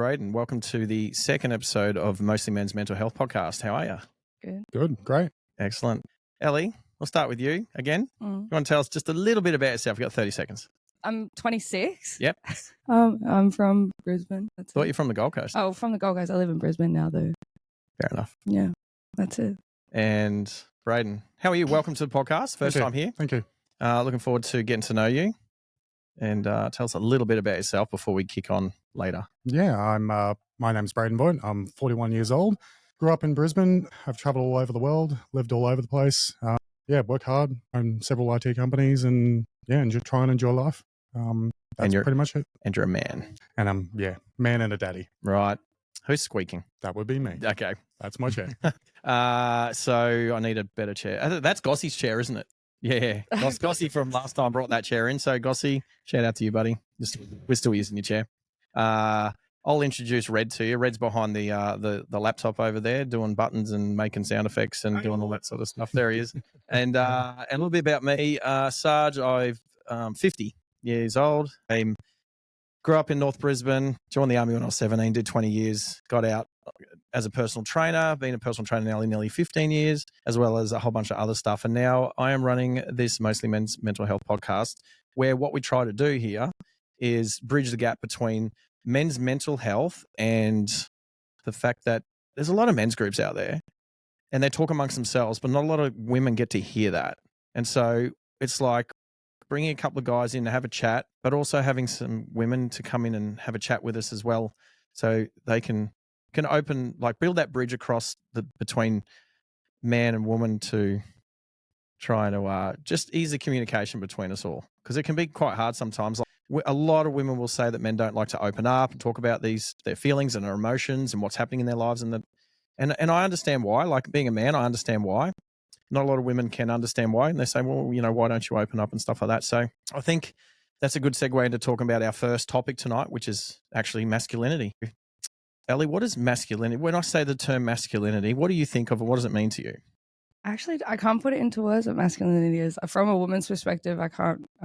Braden. Welcome to the second episode of Mostly Men's Mental Health Podcast. How are you? Good. Good. Great. Excellent. Ellie, we'll start with you again. You want to tell us just a little bit about yourself? You've got 30 seconds. I'm 26. Yep. I'm from Brisbane. That's Thought it. you're from the Gold Coast. Oh, from the Gold Coast. I live in Brisbane now, though. Fair enough. Yeah, that's it. And Braden, how are you? Welcome to the podcast. First time here. Thank you. Looking forward to getting to know you. And tell us a little bit about yourself before we kick on later. Yeah, my name's Braden Boyd. I'm 41 years old. Grew up in Brisbane. I've traveled all over the world, lived all over the place. Work hard, own several IT companies, and try and enjoy life. That's pretty much it. And you're a man. And I'm, man and a daddy. Right. Who's squeaking? That would be me. Okay. That's my chair. So I need a better chair. That's Gossie's chair, isn't it? Yeah. Gossie from last time brought that chair in. So Gossie, shout out to you, buddy. We're still using your chair. I'll introduce Red to you. Red's behind the laptop over there doing buttons and making sound effects and doing all that sort of stuff. There he is. And a little bit about me. Sarge, I'm 50 years old. I grew up in North Brisbane, joined the army when I was 17, did 20 years, got out as a personal trainer, been a personal trainer now nearly 15 years, as well as a whole bunch of other stuff. And now I am running this Mostly Men's Mental Health Podcast, where what we try to do here is bridge the gap between men's mental health and the fact that there's a lot of men's groups out there and they talk amongst themselves, but not a lot of women get to hear that. And so it's like bringing a couple of guys in to have a chat, but also having some women to come in and have a chat with us as well. So they can open, like build that bridge across between man and woman to try to just ease the communication between us all. Because it can be quite hard sometimes. Like, a lot of women will say that men don't like to open up and talk about their feelings and their emotions and what's happening in their lives. And I understand why. Like being a man, I understand why. Not a lot of women can understand why. And they say, well, why don't you open up and stuff like that? So I think that's a good segue into talking about our first topic tonight, which is actually masculinity. Ellie, what is masculinity? When I say the term masculinity, what do you think of it? What does it mean to you? Actually, I can't put it into words what masculinity is. From a woman's perspective, I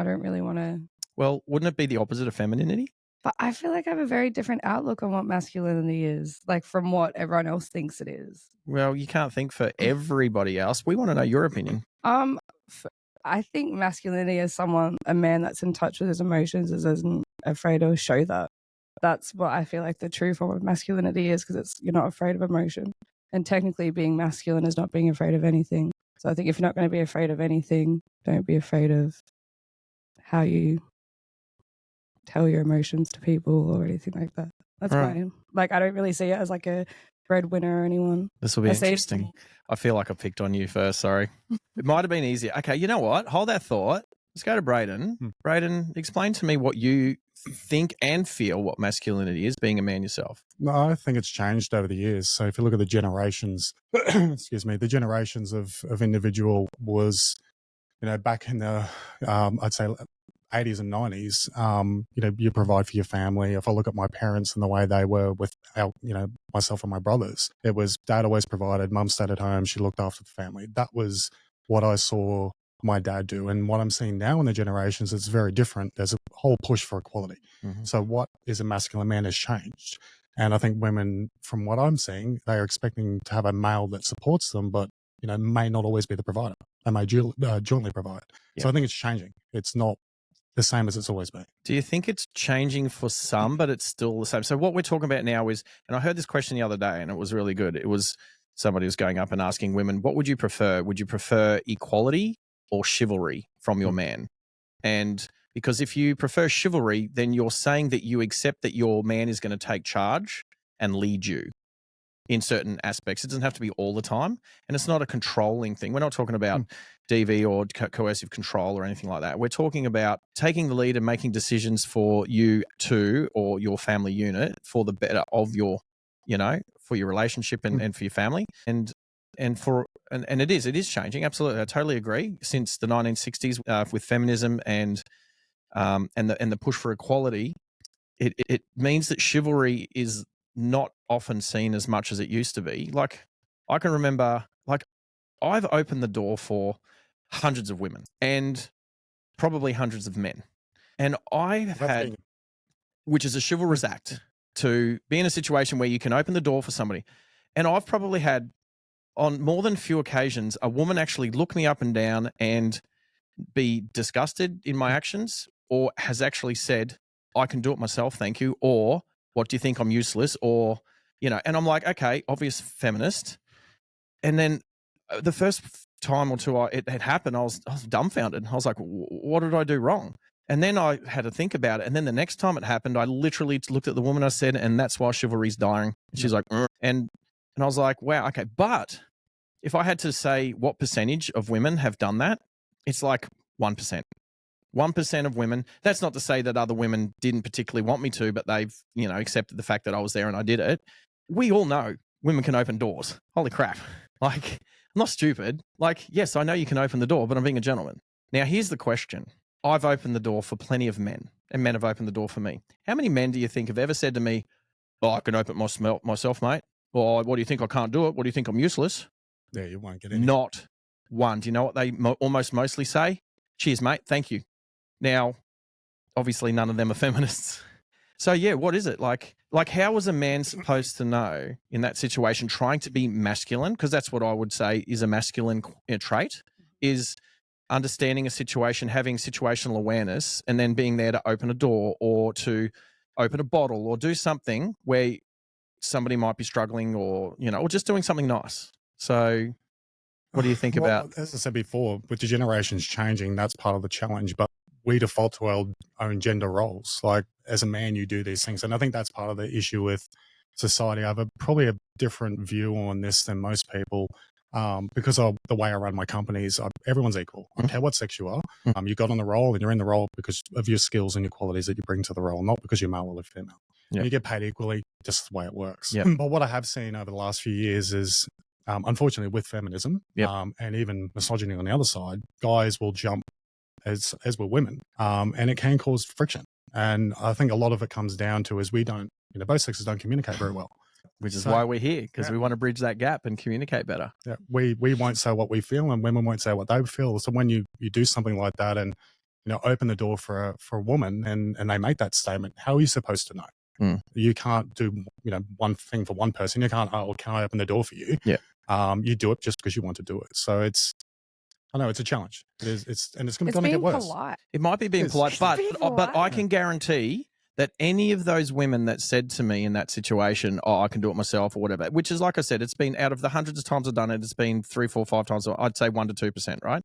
don't really want to. Well, wouldn't it be the opposite of femininity? But I feel like I have a very different outlook on what masculinity is, like from what everyone else thinks it is. Well, you can't think for everybody else. We want to know your opinion. I think masculinity is a man that's in touch with his emotions, isn't afraid to show that. That's what I feel like the true form of masculinity is, because you're not afraid of emotion. And technically being masculine is not being afraid of anything. So I think if you're not going to be afraid of anything, don't be afraid of how you tell your emotions to people or anything like that. That's fine. Like, I don't really see it as like a breadwinner or anyone. This will be interesting. I feel like I picked on you first. Sorry. It might have been easier. Okay, you know what? Hold that thought. Let's go to Braden. Braden, explain to me what you think and feel what masculinity is, being a man yourself. No, I think it's changed over the years. So if you look at the generations, the generations of individual was, back in the, I'd say 80s and 90s, you provide for your family. If I look at my parents and the way they were with, myself and my brothers, it was dad always provided, mum stayed at home, she looked after the family. That was what I saw my dad do. And what I'm seeing now in the generations, it's very different. There's a whole push for equality. Mm-hmm. So what is a masculine man has changed. And I think women, from what I'm seeing, they are expecting to have a male that supports them, but, may not always be the provider. They may jointly provide. Yeah. So I think it's changing. It's not the same as it's always been. Do you think it's changing for some, but it's still the same? So what we're talking about now is, and I heard this question the other day and it was really good. It was somebody was going up and asking women, what would you prefer? Would you prefer equality or chivalry from your man? And because if you prefer chivalry, then you're saying that you accept that your man is going to take charge and lead you in certain aspects. It doesn't have to be all the time. And it's not a controlling thing. We're not talking about DV or coercive control or anything like that. We're talking about taking the lead and making decisions for you two or your family unit for the better of your, for your relationship and for your family. And it is changing. Absolutely. I totally agree. Since the 1960s with feminism and the push for equality, it means that chivalry is not often seen as much as it used to be. Like, I can remember, like, I've opened the door for hundreds of women and probably hundreds of men. And I have had, which is a chivalrous act. to be in a situation where you can open the door for somebody. And I've probably had, on more than a few occasions, a woman actually look me up and down and be disgusted in my actions, or has actually said, I can do it myself, thank you. Or, what do you think, I'm useless? Or, and I'm like, okay, obvious feminist. And then the first time or two it had happened, I was dumbfounded. I was like, what did I do wrong? And then I had to think about it. And then the next time it happened, I literally looked at the woman. I said, and that's why chivalry's dying. She's like, and I was like, wow, okay. But if I had to say what percentage of women have done that, it's like 1%. 1% of women. That's not to say that other women didn't particularly want me to, but they've, accepted the fact that I was there and I did it. We all know women can open doors. Holy crap. Like, I'm not stupid. Like, yes, I know you can open the door, but I'm being a gentleman. Now, here's the question. I've opened the door for plenty of men, and men have opened the door for me. How many men do you think have ever said to me, oh, I can open myself, mate? Or what do you think, I can't do it? What do you think, I'm useless? Yeah, you won't get any. Not one. Do you know what they almost mostly say? Cheers, mate. Thank you. Now, obviously, none of them are feminists. So, yeah, what is it? Like how was a man supposed to know in that situation, trying to be masculine? Because that's what I would say is a masculine trait, is understanding a situation, having situational awareness, and then being there to open a door or to open a bottle or do something where somebody might be struggling, or, or just doing something nice. So what do you think about? As I said before, with the generations changing, that's part of the challenge. But we default to our own gender roles. Like, as a man, you do these things. And I think that's part of the issue with society. I have probably a different view on this than most people, because of the way I run my companies. Everyone's equal. I don't care what sex you are. You got on the role, and you're in the role because of your skills and your qualities that you bring to the role, not because you're male or female. Yep. You get paid equally, just the way it works. Yep. But what I have seen over the last few years is, unfortunately, with feminism, yep, and even misogyny on the other side, guys will jump as will women, and it can cause friction. And I think a lot of it comes down to is we don't, both sexes don't communicate very well. Which is why we're here, because we want to bridge that gap and communicate better. Yeah, we won't say what we feel, and women won't say what they feel. So when you do something like that and open the door for a woman, and they make that statement, how are you supposed to know? You can't do one thing for one person. You can't, oh, can I open the door for you? Yeah. You do it just because you want to do it. So I know it's a challenge. It is. It's going to get worse. Polite. It might be being polite, but I can guarantee that any of those women that said to me in that situation, oh, I can do it myself or whatever, which is, like I said, it's been out of the hundreds of times I've done it, it's been 3, 4, 5 times. I'd say 1 to 2%, right?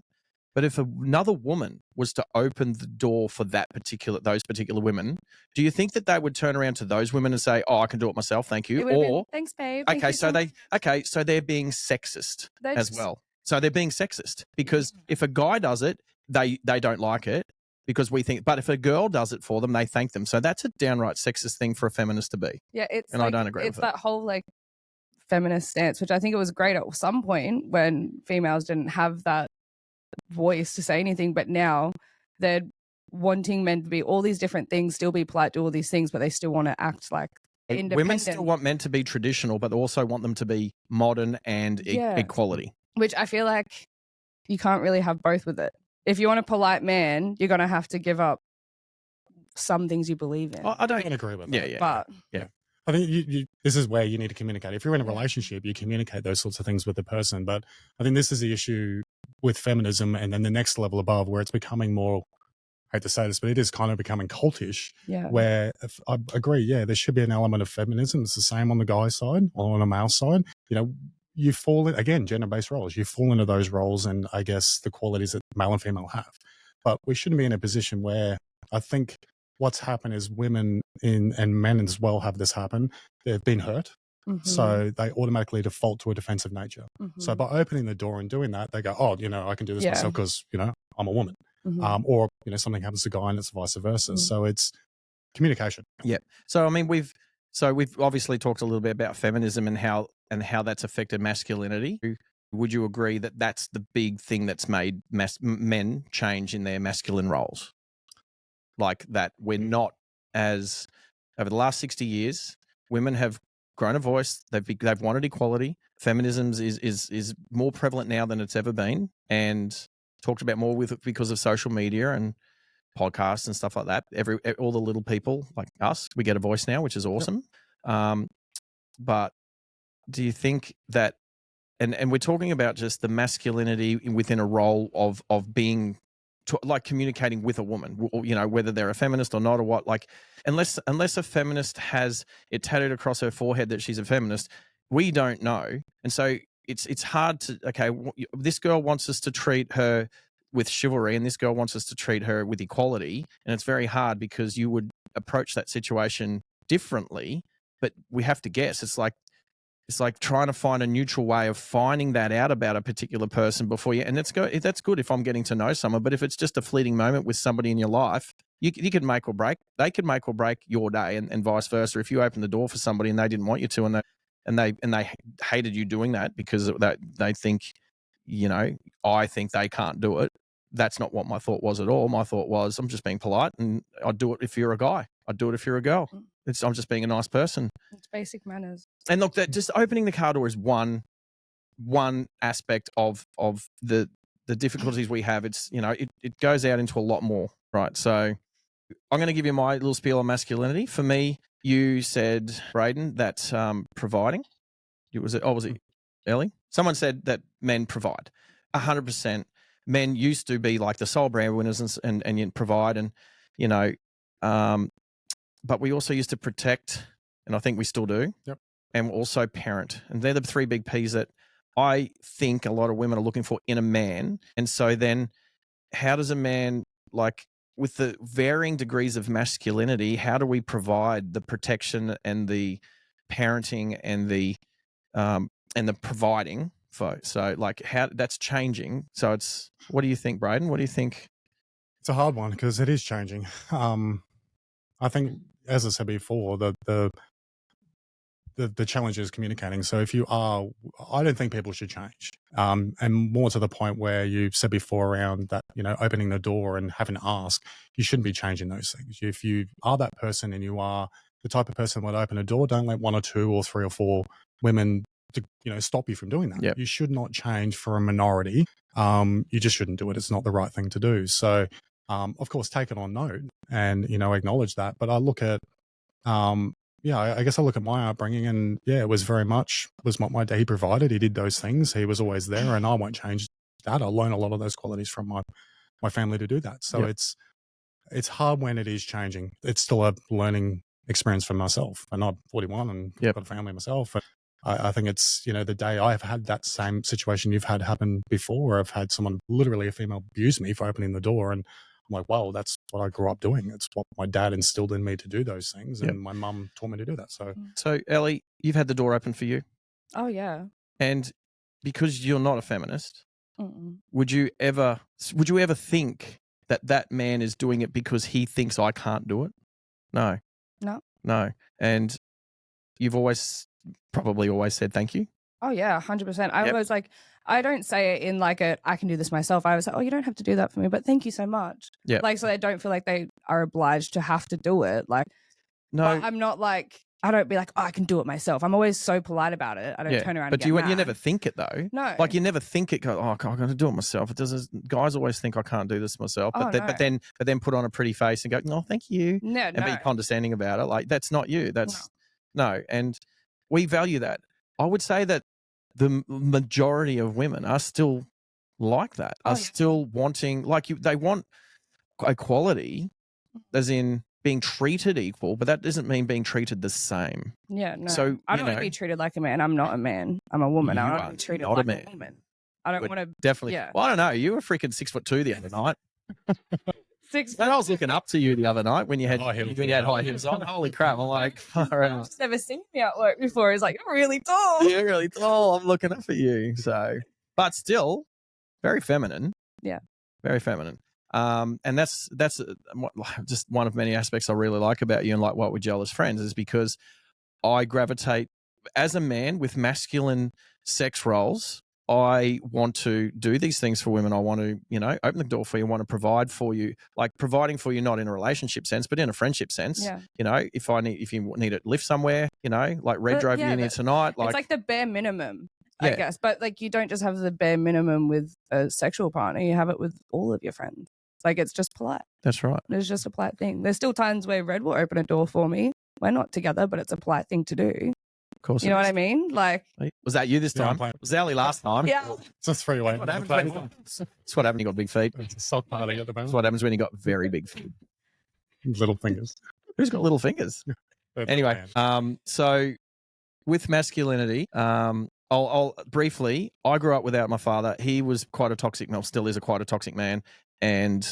But if another woman was to open the door for those particular women, do you think that they would turn around to those women and say, "Oh, I can do it myself, thank you"? Or thanks, babe. So they're being sexist as well. So they're being sexist because if a guy does it, they don't like it because we think. But if a girl does it for them, they thank them. So that's a downright sexist thing for a feminist to be. Yeah, I don't agree with it. It's that whole feminist stance, which I think it was great at some point when females didn't have that voice to say anything, but now they're wanting men to be all these different things, still be polite, do all these things, but they still want to act like independent. Women still want men to be traditional, but also want them to be modern and equality. Which I feel like you can't really have both with it. If you want a polite man, you're going to have to give up some things you believe in. I don't agree with that. Yeah. I think this is where you need to communicate. If you're in a relationship, you communicate those sorts of things with the person. But I think this is the issue with feminism, and then the next level above, where it's becoming more, I hate to say this, but it is kind of becoming cultish. Yeah. Where I agree, there should be an element of feminism. It's the same on the guy's side or on the male side. You fall in, again, gender-based roles. You fall into those roles, and I guess the qualities that male and female have. But we shouldn't be in a position where I think what's happened is women and men as well have this happen. They've been hurt. Mm-hmm. So they automatically default to a defensive nature. Mm-hmm. So by opening the door and doing that, they go, oh, I can do this myself because, I'm a woman. Mm-hmm. Or, something happens to a guy and it's vice versa. Mm-hmm. So it's communication. Yeah. So, I mean, we've obviously talked a little bit about feminism and how that's affected masculinity. Would you agree that that's the big thing that's made men change in their masculine roles? Like that we're not as, over the last 60 years, women have grown a voice. They've wanted equality. Feminism is more prevalent now than it's ever been, and talked about more because of social media and podcasts and stuff like that. All the little people like us, we get a voice now, which is awesome. But do you think that, and we're talking about just the masculinity within a role of being, like communicating with a woman, you know, whether they're a feminist or not or what, like unless a feminist has it tattooed across her forehead that she's a feminist, we don't know. And so it's hard to, okay, this girl wants us to treat her with chivalry and this girl wants us to treat her with equality, and it's very hard because you would approach that situation differently, but we have to guess. It's like trying to find a neutral way of finding that out about a particular person before you. And that's good if I'm getting to know someone. But if it's just a fleeting moment with somebody in your life, you could make or break. They could make or break your day, and vice versa. If you open the door for somebody and they didn't want you to, and they hated you doing that because they think, you know, I think they can't do it. That's not what my thought was at all. My thought was, I'm just being polite, and I'd do it if you're a guy. I'd do it if you're a girl. I'm just being a nice person. It's basic manners. And look, that just opening the car door is one aspect of the difficulties we have. It's, you know, it goes out into a lot more, right? So I'm going to give you my little spiel on masculinity. For me, you said, Braden, that providing. Was it Ellie? Someone said that men provide. 100%. Men used to be like the sole breadwinners and you provide, and you know, but we also used to protect, and I think we still do. Yep. And also parent. And they're the three big P's that I think a lot of women are looking for in a man. And so then how does a man, like with the varying degrees of masculinity, how do we provide the protection and the parenting and the providing for? So like how that's changing. So it's, what do you think, Braden? What do you think? It's a hard one because it is changing. I think, as I said before, the challenge is communicating. So if you are, I don't think people should change. And more to the point where you've said before around that, you know, opening the door and having to ask, you shouldn't be changing those things. If you are that person and you are the type of person that would open a door, don't let one or two or three or four women to, you know, stop you from doing that. Yep. You should not change for a minority. You just shouldn't do it. It's not the right thing to do. So, of course, take it on note and, you know, acknowledge that. But I look at, I guess I look at my upbringing, and it was very much was what my dad, he provided. He did those things. He was always there, and I won't change that. I learn a lot of those qualities from my family to do that. So it's hard when it is changing. It's still a learning experience for myself, and I'm 41 and got a family myself. And I think it's, you know, the day I've had that same situation you've had happen before, where I've had someone, literally a female, abuse me for opening the door, and I'm like, wow, that's what I grew up doing. It's what my dad instilled in me to do those things, and my mum taught me to do that. So Ellie, you've had the door open for you. Oh yeah. And because you're not a feminist, would you ever think that man is doing it because he thinks I can't do it? No. And you've probably always said thank you. Oh yeah, 100%. I was like, I don't say it in like I can do this myself. I was like, oh, you don't have to do that for me, but thank you so much. Yeah. Like, so they don't feel like they are obliged to have to do it. Like, no, but I'm not like, I don't be like, oh, I can do it myself. I'm always so polite about it. I don't turn around. But and get you mad. never think it though. No. Like you never think it. Go, oh, I'm going to do it myself. It doesn't. Guys always think I can't do this myself. But but then put on a pretty face and go, no, thank you. No, and be condescending about it. Like that's not you. That's no. And we value that. I would say that the majority of women are still like that. Are still wanting, like they want equality, as in being treated equal, but that doesn't mean being treated the same. Yeah, no. So I don't want to be treated like a man. I'm not a man. I'm a woman. I don't want to be treated like a woman. I don't want to. Definitely. Yeah. Well, I don't know. You were freaking 6'2" the other night. 6 And I was looking up to you the other night when you had high heels on. Holy crap! I'm like, I've just never seen me at work before. He's like, you're really tall. You're really tall. I'm looking up for you. So, but still, very feminine. Yeah. Very feminine. And that's just one of many aspects I really like about you, and like what we gel as friends, is because I gravitate as a man with masculine sex roles. I want to do these things for women. I want to, you know, open the door for you. I want to provide for you, like providing for you, not in a relationship sense, but in a friendship sense. Yeah. You know, if you need to lift somewhere, you know, like Red drove you in here tonight. Like, it's like the bare minimum, I guess. But like, you don't just have the bare minimum with a sexual partner. You have it with all of your friends. Like, it's just polite. That's right. It's just a polite thing. There's still times where Red will open a door for me we're not together, but it's a polite thing to do. Of course. You know what I mean? Like, was that you this Yeah, I'm time? playing. Was Ellie last time? yeah. It's a three-way. What happens when That's what happened. You got big feet. It's a sock party at the That's moment. what happens when you got very big feet. Little fingers. Who's got little fingers? Anyway, so with masculinity, I'll briefly, I grew up without my father. He was quite a toxic, well, still is quite a toxic man, and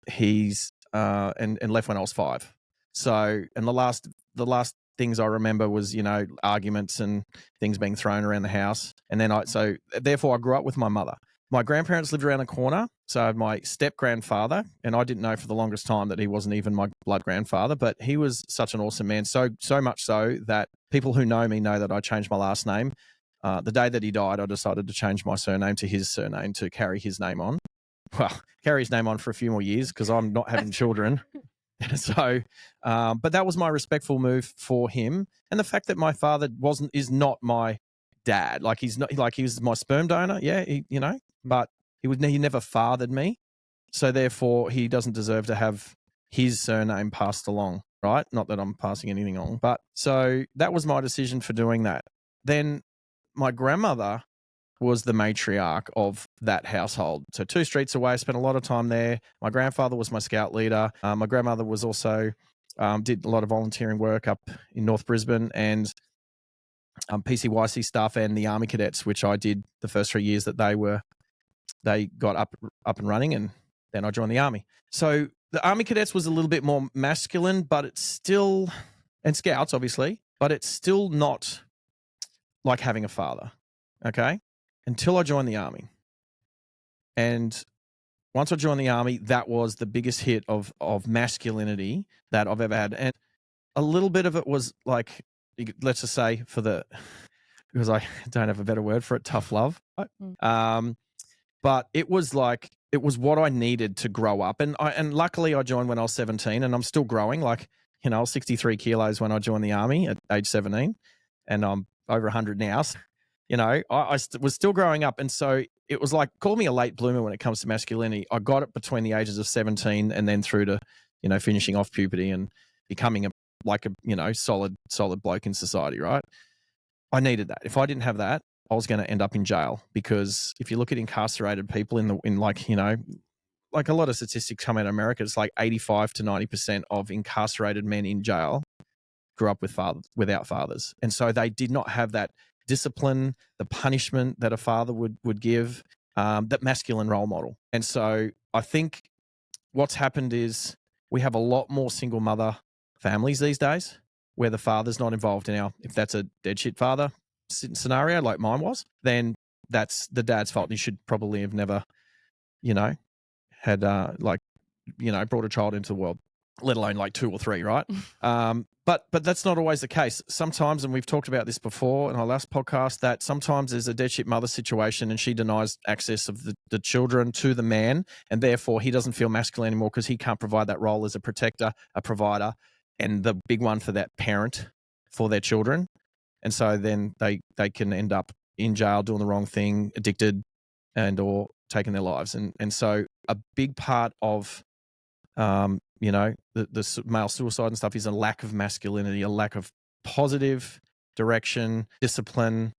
he's and left when I was 5. So, and the last things I remember was, you know, arguments and things being thrown around the house. And then so therefore I grew up with my mother. My grandparents lived around the corner. So my step grandfather, and I didn't know for the longest time that he wasn't even my blood grandfather, but he was such an awesome man. So much so that people who know me know that I changed my last name. The day that he died, I decided to change my surname to his surname to carry his name on. Well, carry his name on for a few more years because I'm not having children. So, but that was my respectful move for him. And the fact that my father is not my dad. Like he's not, like he was my sperm donor. Yeah. But he never fathered me. So therefore he doesn't deserve to have his surname passed along. Right. Not that I'm passing anything on, but so that was my decision for doing that. Then my grandmother was the matriarch of that household. So 2 streets away, spent a lot of time there. My grandfather was my scout leader. My grandmother was also, did a lot of volunteering work up in North Brisbane and PCYC stuff and the Army Cadets, which I did the first 3 years that they got up and running, and then I joined the Army. So the Army Cadets was a little bit more masculine, but it's still, and Scouts obviously, but it's still not like having a father, okay? Until I joined the Army. And once I joined the Army, that was the biggest hit of masculinity that I've ever had. And a little bit of it was like, let's just say because I don't have a better word for it, tough love. But it was what I needed to grow up. And luckily I joined when I was 17 and I'm still growing. Like, you know, I was 63 kilos when I joined the Army at age 17 and I'm over 100 now. So, you know, I was still growing up. And so it was like, call me a late bloomer when it comes to masculinity. I got it between the ages of 17 and then through to, you know, finishing off puberty and becoming a solid bloke in society, right? I needed that. If I didn't have that, I was going to end up in jail, because if you look at incarcerated people in like, you know, like a lot of statistics come out of America, it's like 85 to 90% of incarcerated men in jail grew up without fathers. And so they did not have that discipline, the punishment that a father would give, that masculine role model. And so I think what's happened is we have a lot more single mother families these days where the father's not involved in if that's a dead shit father scenario like mine was, then that's the dad's fault. He should probably have never, you know, had brought a child into the world, let alone like 2 or 3, right? But that's not always the case. Sometimes, and we've talked about this before in our last podcast, that sometimes there's a dead shit mother situation and she denies access of the children to the man, and therefore he doesn't feel masculine anymore because he can't provide that role as a protector, a provider, and the big one for that parent for their children. And so then they can end up in jail doing the wrong thing, addicted, and or taking their lives. And so a big part of the male suicide and stuff is a lack of masculinity, a lack of positive direction, discipline,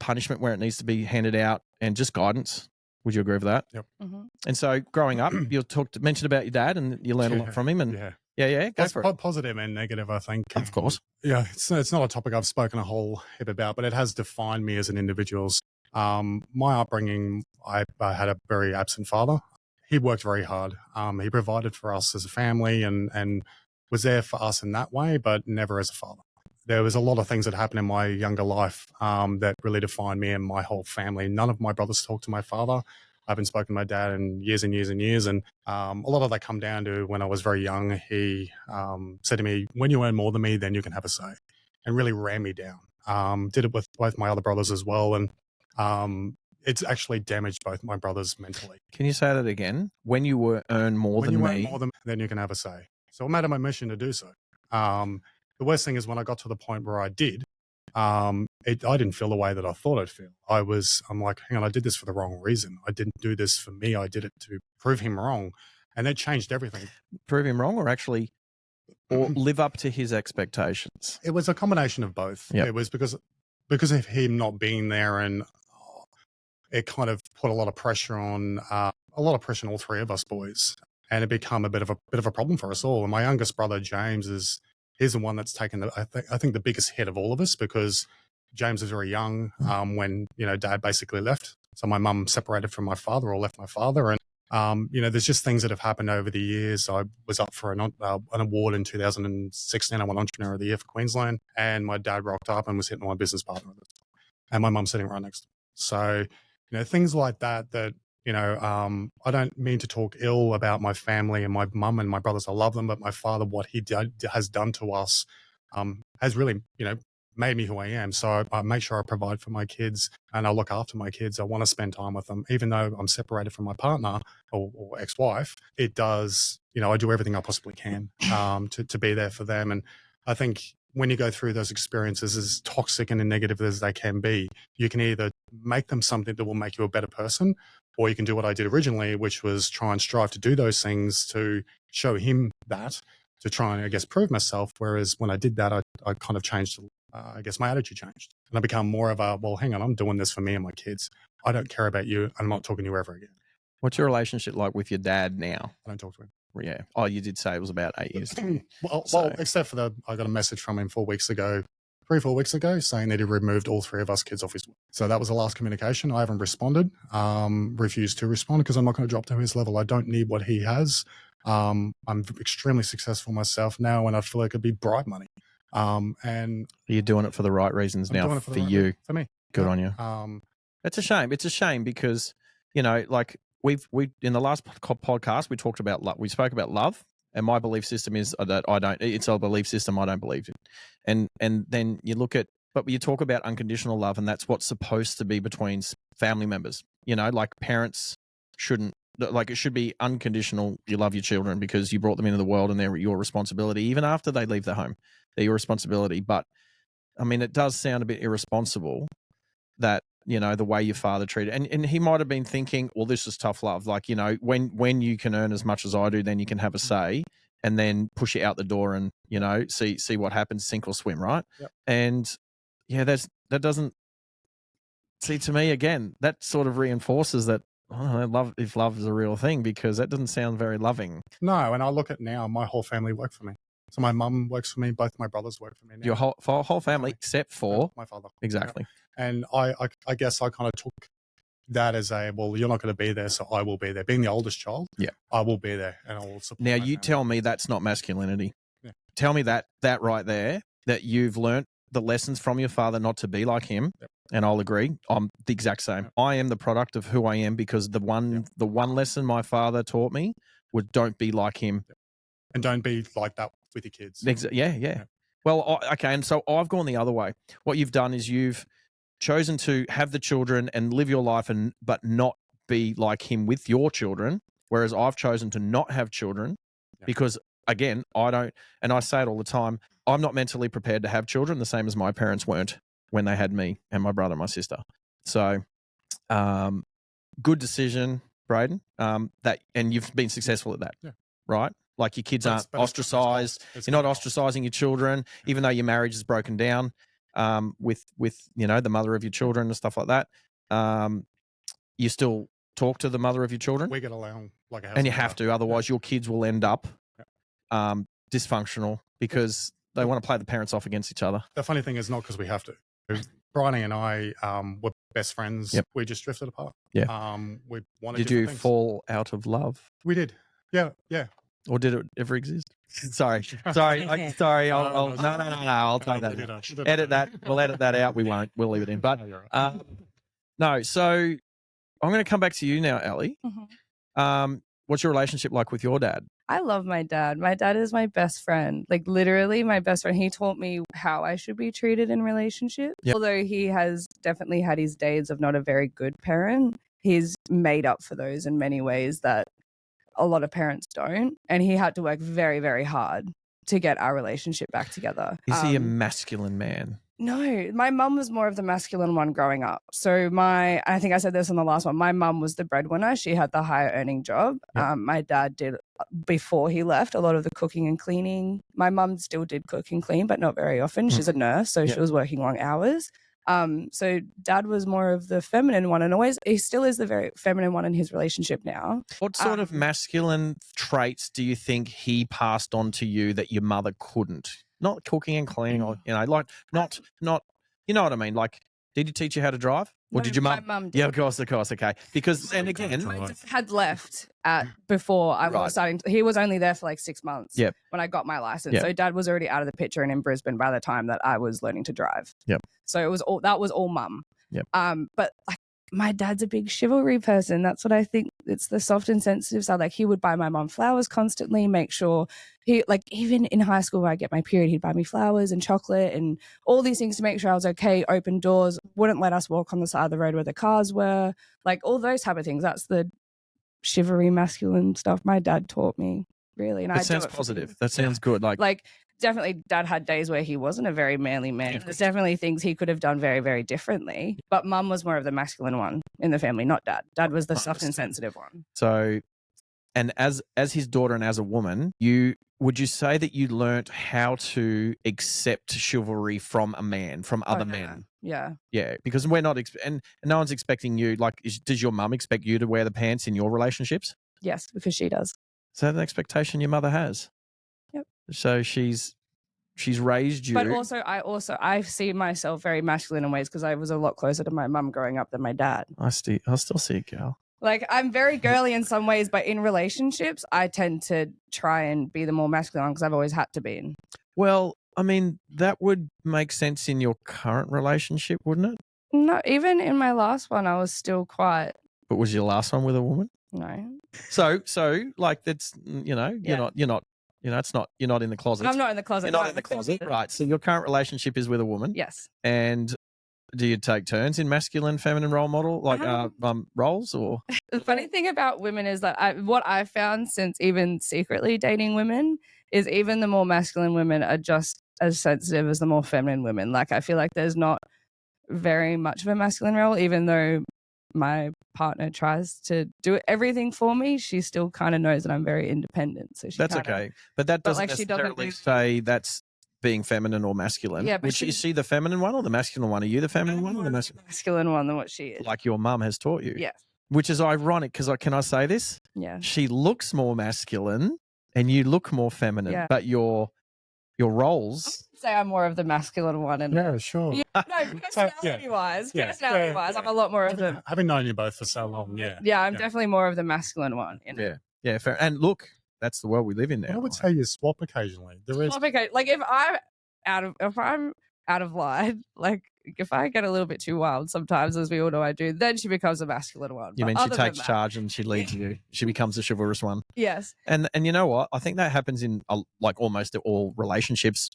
punishment where it needs to be handed out, and just guidance. Would you agree with that? Yep. Mm-hmm. And so growing up, you mentioned about your dad and you learned a lot from him. And yeah, go for it. Positive and negative, I think. Of course. Yeah, it's not a topic I've spoken a whole heap about, but it has defined me as an individual. My upbringing, I had a very absent father. He worked very hard. He provided for us as a family and was there for us in that way, but never as a father. There was a lot of things that happened in my younger life that really defined me and my whole family. None of my brothers talked to my father. I haven't spoken to my dad in years and years and years. And a lot of that come down to when I was very young, he said to me, when you earn more than me, then you can have a say, and really ran me down. Did it with both my other brothers as well. And it's actually damaged both my brothers mentally. Can you say that again? When you earn more than me. When you earn more than me, then you can have a say. So I made it my mission to do so. The worst thing is when I got to the point where I did, I didn't feel the way that I thought I'd feel. I'm like, hang on, I did this for the wrong reason. I didn't do this for me. I did it to prove him wrong. And that changed everything. Prove him wrong, or actually or live up to his expectations? It was a combination of both. Yep. It was because of him not being there, and it kind of put a lot of pressure on all three of us boys, and it became a bit of a problem for us all. And my youngest brother James he's the one that's taken I think the biggest hit of all of us, because James was very young when Dad basically left. So my mum separated from my father, or left my father, and there's just things that have happened over the years. I was up for an award in 2016. I won Entrepreneur of the Year for Queensland, and my dad rocked up and was hitting my business partner, and my mum's sitting right next to me. So, things like that, I don't mean to talk ill about my family and my mum and my brothers. I love them, but my father, what he has done to us, has really, made me who I am. So I make sure I provide for my kids, and I look after my kids. I want to spend time with them, even though I'm separated from my partner or ex-wife. It does, I do everything I possibly can to be there for them. And I think when you go through those experiences, as toxic and negative as they can be, you can either make them something that will make you a better person, or you can do what I did originally, which was try and strive to do those things to show him that, to try and, I guess, prove myself. Whereas when I did that, I kind of changed, I guess my attitude changed. And I become more of a, well, hang on, I'm doing this for me and my kids. I don't care about you. I'm not talking to you ever again. What's your relationship like with your dad now? I don't talk to him. Yeah. Oh, you did say it was about 8 years. Well, except for I got a message from him 4 weeks ago, 3-4 weeks ago, saying that he removed all three of us kids off his. So that was the last communication. I haven't responded, refused to respond, because I'm not going to drop to his level. I don't need what he has. I'm extremely successful myself now, and I feel like it'd be bribe money. And you're doing it for the right reasons now for you. For me. Good on you. It's a shame. It's a shame because, like we in the last podcast, we talked about love. We spoke about love, and my belief system is that it's a belief system I don't believe in. And then you look at, but you talk about unconditional love, and that's what's supposed to be between family members. Like parents shouldn't, like it should be unconditional. You love your children because you brought them into the world and they're your responsibility. Even after they leave their home, they're your responsibility. But I mean, it does sound a bit irresponsible that, the way your father treated, and he might have been thinking, well, this is tough love. Like, when you can earn as much as I do, then you can have a say, and then push you out the door and, see what happens, sink or swim. Right. Yep. And yeah, that doesn't see, to me, again, that sort of reinforces that, if love is a real thing, because that doesn't sound very loving. No. And I look at now, my whole family work for me. So my mum works for me. Both my brothers work for me now. Your whole family, except for my father. Exactly. Yeah. And I guess I kind of took that as well, you're not going to be there, so I will be there. Being the oldest child, yeah, I will be there and I will support. Now you tell me that's not masculinity. Yeah. Tell me that right there, that you've learnt the lessons from your father not to be like him. Yep. And I'll agree. I'm the exact same. Yep. I am the product of who I am, because the one lesson my father taught me was don't be like him. Yep. And don't be like that with your kids. Yeah. Well, okay. And so I've gone the other way. What you've done is you've chosen to have the children and live your life, but not be like him with your children. Whereas I've chosen to not have children because, again, I don't, and I say it all the time, I'm not mentally prepared to have children, the same as my parents weren't when they had me and my brother and my sister. So, good decision, Braden. And you've been successful at that, right? Like your kids aren't ostracized. You're not ostracizing your children, even though your marriage is broken down with the mother of your children and stuff like that. You still talk to the mother of your children. We get along like a house. And you have to, otherwise your kids will end up dysfunctional because they want to play the parents off against each other. The funny thing is not because we have to. Bridie and I were best friends. Yep. We just drifted apart. Yeah. We wanted. Did you things. fall out of love? We did. Yeah. Or did it ever exist? Sorry. Sorry. No. I'll take that. Edit that. We'll edit that out. We won't. We'll leave it in. But no. So I'm going to come back to you now, Ellie. Mm-hmm. What's your relationship like with your dad? I love my dad. My dad is my best friend, like literally my best friend. He taught me how I should be treated in relationships. Yep. Although he has definitely had his days of not a very good parent, he's made up for those in many ways that a lot of parents don't. And he had to work very, very hard to get our relationship back together. Is he a masculine man? No, my mum was more of the masculine one growing up. So I think I said this in the last one. My mum was the breadwinner. She had the higher earning job. Yep. My dad did, before he left, a lot of the cooking and cleaning. My mum still did cook and clean, but not very often. She's a nurse, so she was working long hours. So dad was more of the feminine one, and he still is the very feminine one in his relationship now. What sort of masculine traits do you think he passed on to you that your mother couldn't? Not cooking and cleaning, or like not you know what I mean? Like, did you teach you how to drive, or No, did your mum? My mum did. Yeah, of course, okay. Because and again, my dad had left before I was starting. He was only there for like 6 months. Yep. When I got my license, Yep. so dad was already out of the picture and in Brisbane by the time that I was learning to drive. Yep. So that was all mum. Yep. But like, my dad's a big chivalry person. That's what I think. It's the soft and sensitive side. Like, he would buy my mom flowers constantly, make sure even in high school when I get my period, he'd buy me flowers and chocolate and all these things to make sure I was okay, open doors, wouldn't let us walk on the side of the road where the cars were, like all those type of things. That's the chivalry masculine stuff my dad taught me, really. And that sounds positive. That sounds good. Like definitely dad had days where he wasn't a very manly man. There's definitely things he could have done very, very differently. But mum was more of the masculine one in the family, not dad. Dad was the soft and sensitive one. So, and as his daughter and as a woman, would you say that you learnt how to accept chivalry from a man, from other men? Yeah. Yeah, because we're not, and no one's expecting you. Like, does your mum expect you to wear the pants in your relationships? Yes, because she does. Is that an expectation your mother has? Yep. So she's raised you. But I see myself very masculine in ways because I was a lot closer to my mum growing up than my dad. I still see a girl. Like, I'm very girly in some ways, but in relationships, I tend to try and be the more masculine one because I've always had to be. Well, I mean, that would make sense in your current relationship, wouldn't it? No, even in my last one, I was still quite. But was your last one with a woman? No. So like, that's, you're not, it's not, you're not in the closet. I'm not in the closet. You're not in the closet, right? So your current relationship is with a woman. Yes. And do you take turns in masculine, feminine role model, like roles, or? The funny thing about women is that what I've found since even secretly dating women is even the more masculine women are just as sensitive as the more feminine women. Like, I feel like there's not very much of a masculine role, even though my partner tries to do everything for me. She still kind of knows that I'm very independent. So that's okay, but that doesn't necessarily say that's being feminine or masculine. Yeah, but is she the feminine one or the masculine one? Are you the feminine one or the masculine one than what she is? Like your mum has taught you. Yes. Which is ironic because can I say this? Yeah. She looks more masculine and you look more feminine, but your roles. Say I'm more of the masculine one. And yeah, sure. Yeah, no, personality-wise, I'm a lot more of the. Having known you both for so long, Yeah, I'm definitely more of the masculine one. Yeah, fair. And look, that's the world we live in now. I would say you swap occasionally. Like, if I'm out of line, like if I get a little bit too wild, sometimes, as we all know I do, then she becomes a masculine one. You mean she takes charge and she leads you? She becomes a chivalrous one. Yes. And you know what? I think that happens in like almost all relationships.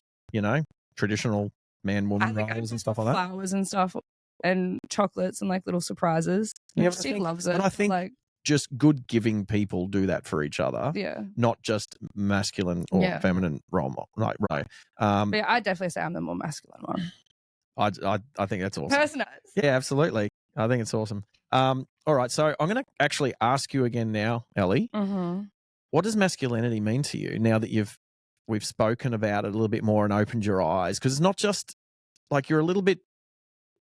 Traditional man-woman roles and stuff like that. Flowers and stuff, and chocolates and like little surprises. Yeah, she loves it. But I think just good giving people do that for each other. Yeah. Not just masculine or feminine role model. Right. But yeah, I definitely say I'm the more masculine one. I think that's awesome. Personal. Yeah, absolutely. I think it's awesome. All right, so I'm going to actually ask you again now, Ellie. Mm-hmm. What does masculinity mean to you now that we've spoken about it a little bit more and opened your eyes? Because it's not just like you're a little bit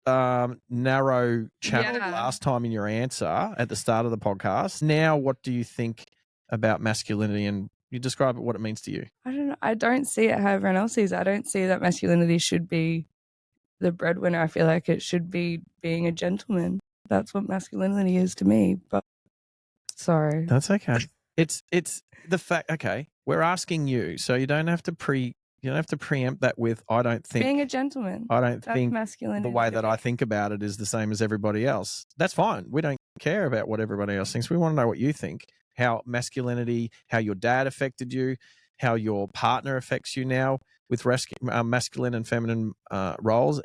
narrow channeled last time in your answer at the start of the podcast. Now, what do you think about masculinity, and you describe what it means to you? I don't know. I don't see it how everyone else sees it. I don't see that masculinity should be the breadwinner. I feel like it should be being a gentleman. That's what masculinity is to me. But sorry. That's okay. It's the fact. Okay, we're asking you, so you don't have to preempt that with, I don't think being a gentleman. I don't That's think masculinity. The way that I think about it is the same as everybody else. That's fine. We don't care about what everybody else thinks. We want to know what you think. How masculinity, how your dad affected you, how your partner affects you now with masculine and feminine roles.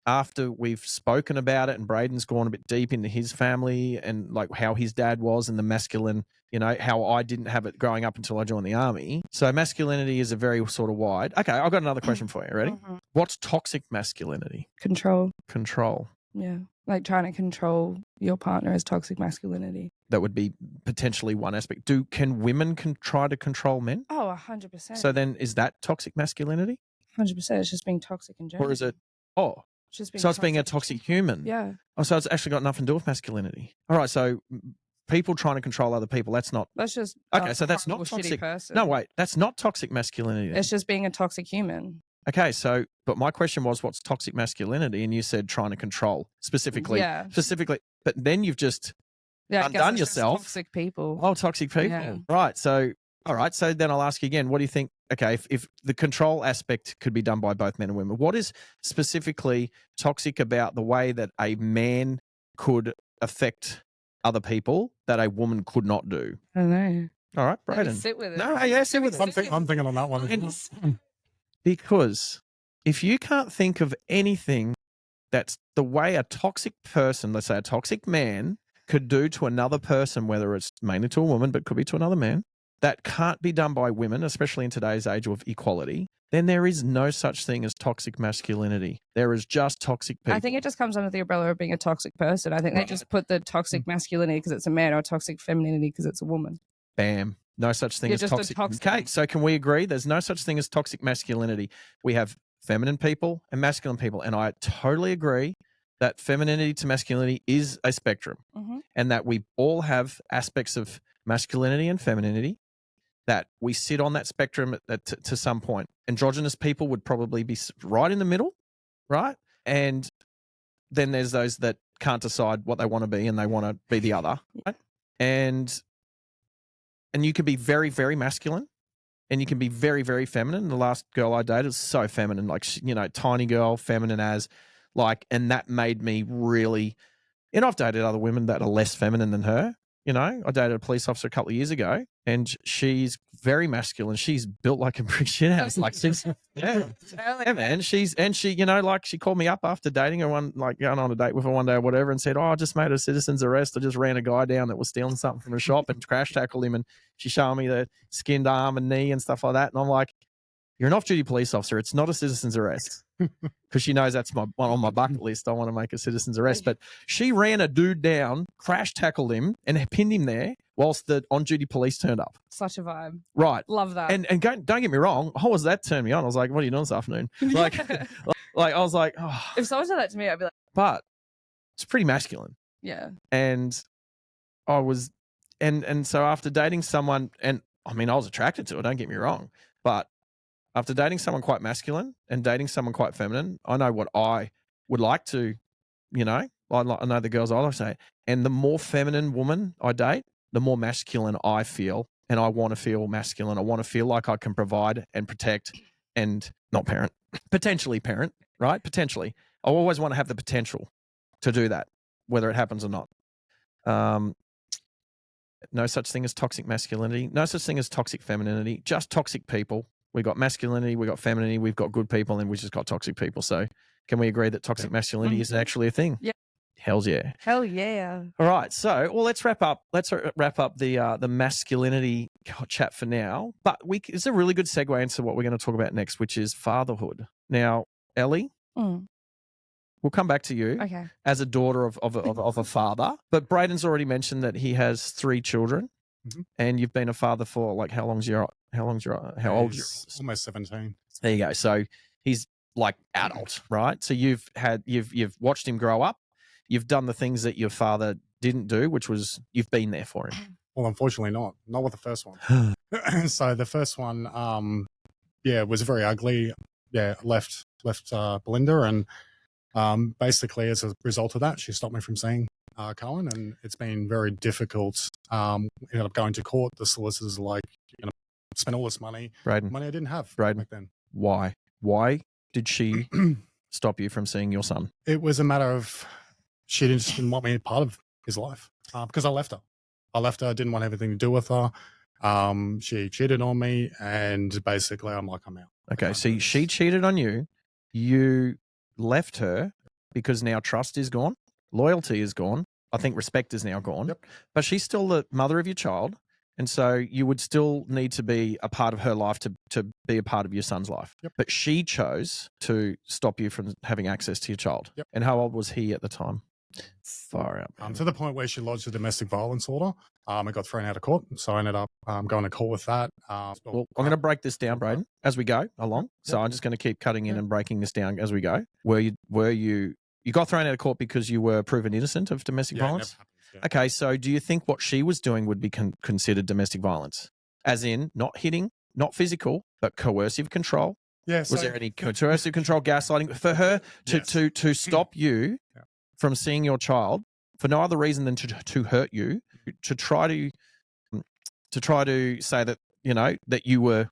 after we've spoken about it and Braden's gone a bit deep into his family and like how his dad was and the masculine, you know, how I didn't have it growing up until I joined the army. So masculinity is a very sort of wide. Okay, I've got another question for you. Ready? Mhm. What's toxic masculinity? Control. Control. Yeah. Like trying to control your partner is toxic masculinity. That would be potentially one aspect. Can women try to control men? Oh, 100%. So then is that toxic masculinity? 100%. It's just being toxic in general. Or is it, oh, It's just being so it's being a in toxic general. human? Yeah. Oh, so it's actually got nothing to do with masculinity. All right, so people trying to control other people, that's not... That's just Okay, so that's not horrible, shitty toxic. person. No, wait, that's not toxic masculinity. It's just being a toxic human. Okay, so, but my question was, what's toxic masculinity? And you said trying to control specifically. Yeah. Specifically, but then you've just Yeah, I guess undone it's just yourself. toxic people. Oh, toxic people. Yeah. Right. So, all right. So then I'll ask you again, what do you think? Okay, if the control aspect could be done by both men and women, what is specifically toxic about the way that a man could affect other people that a woman could not do? I don't know. All right, Let me Braden. sit with it. No, yeah, sit with it. I'm thinking on that one. Because if you can't think of anything that's the way a toxic person, let's say a toxic man, could do to another person, whether it's mainly to a woman, but could be to another man, that can't be done by women, especially in today's age of equality, then there is no such thing as toxic masculinity. There is just toxic people. I think it just comes under the umbrella of being a toxic person. I think they just put the toxic masculinity because it's a man or toxic femininity because it's a woman. Bam. No such thing You're as just a toxic. toxic- Okay, so can we agree there's no such thing as toxic masculinity? We have feminine people and masculine people, and I totally agree that femininity to masculinity is a spectrum, and that we all have aspects of masculinity and femininity that we sit on that spectrum to some point. Androgynous people would probably be right in the middle, right? And then there's those that can't decide what they want to be and they want to be the other, right? And you can be very, very masculine and you can be very, very feminine. The last girl I dated was so feminine, like, you know, tiny girl, feminine as, like, and that made me really, and I've dated other women that are less feminine than her. You know, I dated a police officer a couple of years ago and she's very masculine. She's built like a brick shit house. Like, she's, yeah, man. She, you know, like she called me up after dating her going on a date with her one day or whatever and said, oh, I just made a citizen's arrest. I just ran a guy down that was stealing something from a shop and crash tackled him. And she showed me the skinned arm and knee and stuff like that. And I'm like, you're an off-duty police officer. It's not a citizen's arrest. Because she knows that's on my bucket list. I want to make a citizen's arrest. But she ran a dude down, crash tackled him, and pinned him there whilst the on-duty police turned up. Such a vibe. Right. Love that. And don't get me wrong. How was that turned me on? I was like, what are you doing this afternoon? Like, I was like, oh. If someone said that to me, I'd be like, but it's pretty masculine. yeah. And I was, and so after dating someone, and I mean, I was attracted to it, don't get me wrong, but after dating someone quite masculine and dating someone quite feminine, I know what I would like to, you know, I know the girls I like to say. And the more feminine woman I date, the more masculine I feel. And I want to feel masculine. I want to feel like I can provide and protect and not parent, potentially parent, right? Potentially. I always want to have the potential to do that, whether it happens or not. No such thing as toxic masculinity. No such thing as toxic femininity. Just toxic people. We got masculinity, we got femininity, we've got good people, and we just got toxic people. So can we agree that toxic masculinity is actually a thing? Yeah. Hells yeah. Hell yeah. All right. So, well, let's wrap up. Let's wrap up the masculinity chat for now. But it's a really good segue into what we're going to talk about next, which is fatherhood. Now, Ellie, we'll come back to you as a daughter of a father. But Braden's already mentioned that he has 3 children, and you've been a father for like how old? You're almost 17. There you go. So he's like adult, right? So you've watched him grow up. You've done the things that your father didn't do, which was you've been there for him. Well, unfortunately not with the first one. So the first one, was very ugly. Yeah, left Belinda, and basically as a result of that, she stopped me from seeing Cohen, and it's been very difficult. Ended up going to court. The solicitors are like, you're going to spend all this money, Braden, money I didn't have Braden, back then. Why did she stop you from seeing your son? It was a matter of she didn't want me part of his life because I left her. I didn't want anything to do with her. She cheated on me, and basically I'm like, I'm out. Okay, so she cheated on you. You left her because now trust is gone, loyalty is gone. I think respect is now gone, Yep. but she's still the mother of your child. And so you would still need to be a part of her life to be a part of your son's life. Yep. But she chose to stop you from having access to your child. Yep. And how old was he at the time? Far out. Man. To the point where she lodged a domestic violence order. It got thrown out of court. So I ended up going to court with that. Well, I'm going to break this down, Braden, as we go along. Yep. So I'm just going to keep cutting in and breaking this down as we go. Were you got thrown out of court because you were proven innocent of domestic violence? It never happens, yeah. Okay, so do you think what she was doing would be considered domestic violence? As in not hitting, not physical, but coercive control? Yeah. Was there any coercive control, gaslighting for her to stop you from seeing your child for no other reason than to hurt you, to try to say that, you know, that you were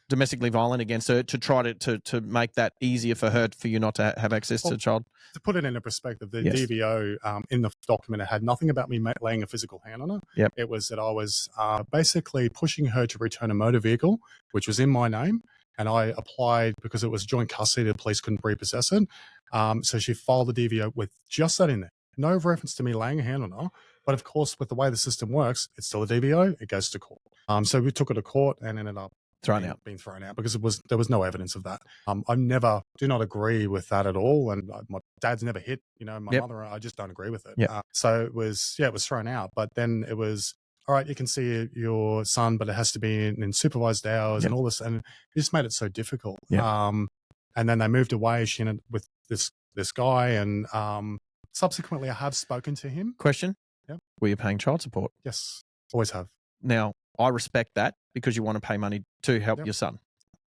domestically violent against her, to try to make that easier for you not to have access to the child? To put it into perspective, the DVO in the document, it had nothing about me laying a physical hand on her. Yep. It was that I was basically pushing her to return a motor vehicle, which was in my name, and I applied because it was joint custody. The police couldn't repossess it. So she filed the DVO with just that in there. No reference to me laying a hand on her. But of course, with the way the system works, it's still a DVO. It goes to court. So we took it to court and ended up being thrown out because there was no evidence of that. I do not agree with that at all. And my dad's never hit, you know, my mother, I just don't agree with it. Yep. So it was thrown out. But then it was, all right, you can see your son, but it has to be in supervised hours and all this. And it just made it so difficult. Yep. And then they moved away. She ended with this guy. And subsequently, I have spoken to him. Question? Yep. Were you paying child support? Yes, always have. Now, I respect that because you want to pay money to help your son.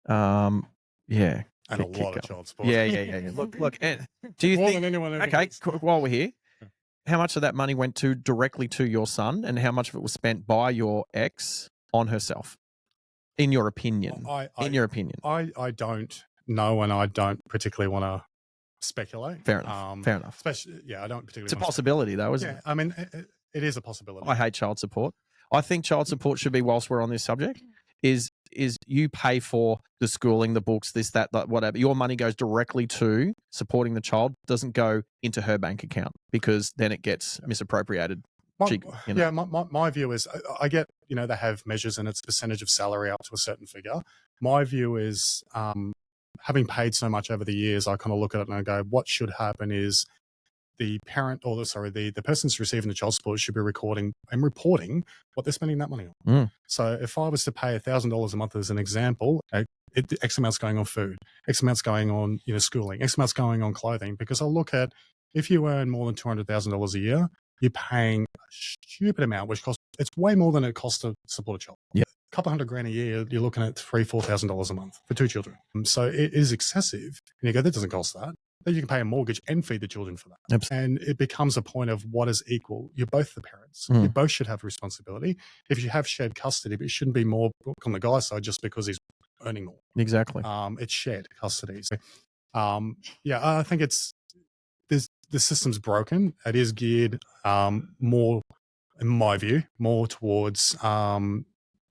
Yeah. And a lot of child support. Yeah. Look. Do you More think? than anyone ever Okay, gets. while we're here, how much of that money went directly to your son, and how much of it was spent by your ex on herself? In your opinion, I don't know, and I don't particularly want to speculate. Fair enough. Especially, I don't particularly. It's a possibility, though, isn't it? I mean, it is a possibility. I hate child support. I think child support should be, whilst we're on this subject, is you pay for the schooling, the books, this, that, whatever. Your money goes directly to supporting the child, doesn't go into her bank account, because then it gets misappropriated. My view is, I get, they have measures and it's a percentage of salary up to a certain figure. My view is, having paid so much over the years, I kind of look at it and I go, what should happen is the parent, or the person who's receiving the child support should be recording and reporting what they're spending that money on. So if I was to pay $1,000 a month as an example, X amount's going on food, X amount's going on schooling, X amount's going on clothing, because I'll look at, if you earn more than $200,000 a year, you're paying a stupid amount, which it's way more than it costs to support a child. Yeah. A couple $100,000 a year, you're looking at $3,000-$4,000 a month for 2 children. So it is excessive. And you go, that doesn't cost that. Then you can pay a mortgage and feed the children for that. Absolutely. And it becomes a point of what is equal. You're both the parents. You both should have responsibility. If you have shared custody, but it shouldn't be more on the guy's side just because he's earning more. Exactly. It's shared custody. So, I think the system's broken. It is geared more, in my view, more towards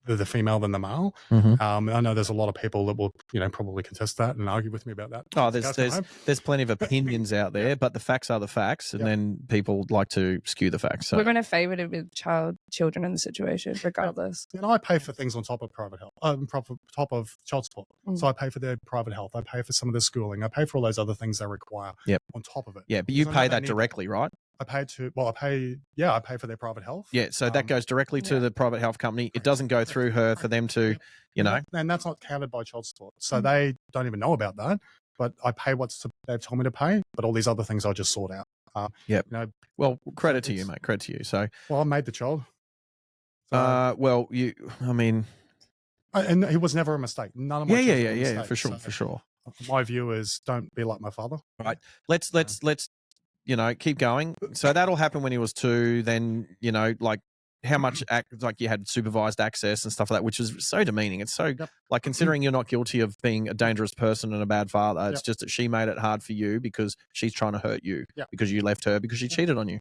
the female than the male. I know there's a lot of people that will, probably contest that and argue with me about that. Oh, there's plenty of opinions out there, but the facts are the facts, and then people like to skew the facts. So we're going to favour it with children in the situation, regardless. And I pay for things on top of private health, top of child support. So I pay for their private health. I pay for some of their schooling. I pay for all those other things they require. On top of it. Yeah, but you pay that directly, right? I pay for their private health. Yeah, so that goes directly to the private health company. It doesn't go through her for them to, And that's not counted by child support. So they don't even know about that. But I pay what they've told me to pay, but all these other things I just sort out. Well, credit to you, mate. Credit to you. So, I made the child. So, and it was never a mistake. None of my children were a mistake. For sure. My view is, don't be like my father. Right. Let's keep going. So that'll happen when he was 2. Then, how much you had supervised access and stuff like that, which is so demeaning. It's so considering you're not guilty of being a dangerous person and a bad father. It's just that she made it hard for you because she's trying to hurt you because you left her, because she cheated on you.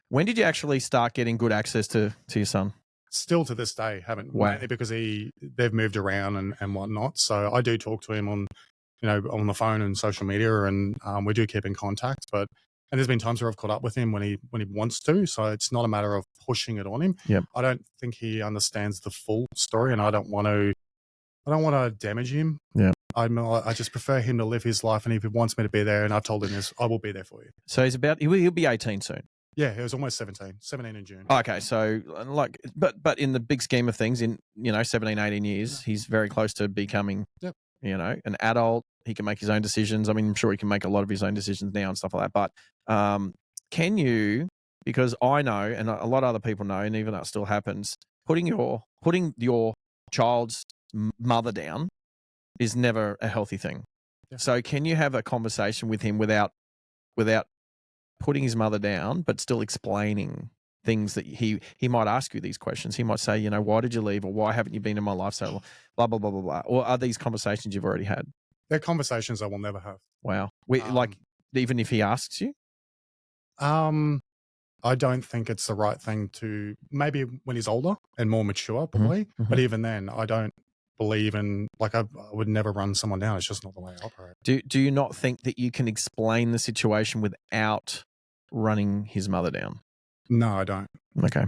When did you actually start getting good access to your son? Still to this day, haven't. Wow. Mainly because they've moved around and whatnot. So I do talk to him on on the phone and social media, and we do keep in contact. And there's been times where I've caught up with him when he wants to. So it's not a matter of pushing it on him. Yep. I don't think he understands the full story, and I don't want to damage him. Yeah. I just prefer him to live his life, and if he wants me to be there, and I've told him this, I will be there for you. So he'll be 18 soon. Yeah, he was almost 17 in June. Okay, so but in the big scheme of things, in 17, 18 years, he's very close to becoming, an adult. He can make his own decisions. I mean, I'm sure he can make a lot of his own decisions now and stuff like that. But can you? Because I know, and a lot of other people know, and even that still happens. Putting your child's mother down is never a healthy thing. Yeah. So can you have a conversation with him without putting his mother down, but still explaining things that he might ask you these questions? He might say, why did you leave, or why haven't you been in my life so long, blah, blah, blah, blah, blah. Or are these conversations you've already had? They're conversations I will never have. Wow. Even if he asks you? I don't think it's the right thing to, maybe when he's older and more mature, probably. Mm-hmm. But even then, I don't believe in, I would never run someone down. It's just not the way I operate. Do you not think that you can explain the situation without running his mother down? No, I don't. Okay.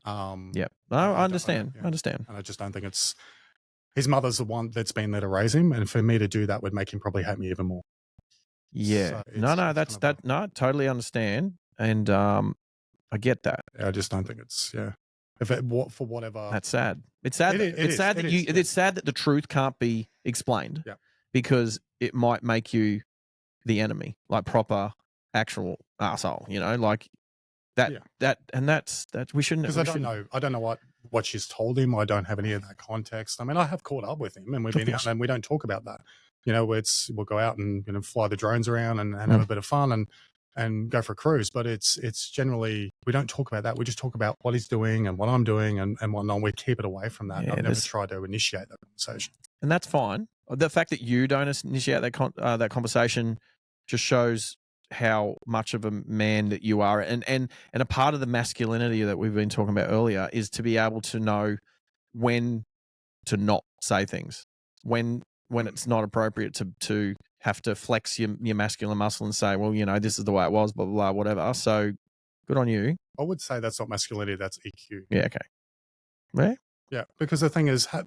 Yep. No, I understand. I understand. And I just don't think it's, his mother's the one that's been there to raise him. And for me to do that would make him probably hate me even more. Yeah. So I totally understand. And I get that. I just don't think it's, for whatever. That's sad. It's sad. It's sad that the truth can't be explained. Yeah. Because it might make you the enemy, like proper, actual arsehole, like that. Yeah. That's we shouldn't. Because I don't know what she's told him. I don't have any of that context. I mean, I have caught up with him, and we've been out, and we don't talk about that. We'll go out and fly the drones around and have a bit of fun and go for a cruise. But it's generally, we don't talk about that. We just talk about what he's doing and what I'm doing and whatnot. We keep it away from that. Yeah, I've never tried to initiate that conversation. And that's fine. The fact that you don't initiate that conversation just shows how much of a man that you are. And a part of the masculinity that we've been talking about earlier is to be able to know when to not say things, when it's not appropriate to have to flex your masculine muscle and say, well, this is the way it was, blah, blah, blah, whatever. So good on you. I would say that's not masculinity, that's EQ. Yeah, okay. Yeah? Yeah, because the thing is, I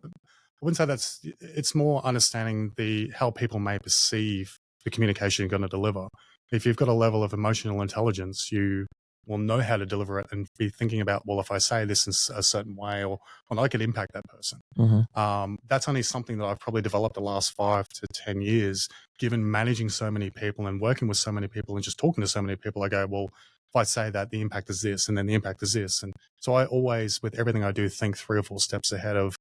wouldn't say it's more understanding how people may perceive the communication you're going to deliver. If you've got a level of emotional intelligence, you will know how to deliver it and be thinking about, well, if I say this in a certain way, or I could impact that person. Mm-hmm. That's only something that I've probably developed the last 5 to 10 years, given managing so many people and working with so many people and just talking to so many people. I go, well, if I say that, the impact is this, and then the impact is this. And so I always, with everything I do, think 3 or 4 steps ahead of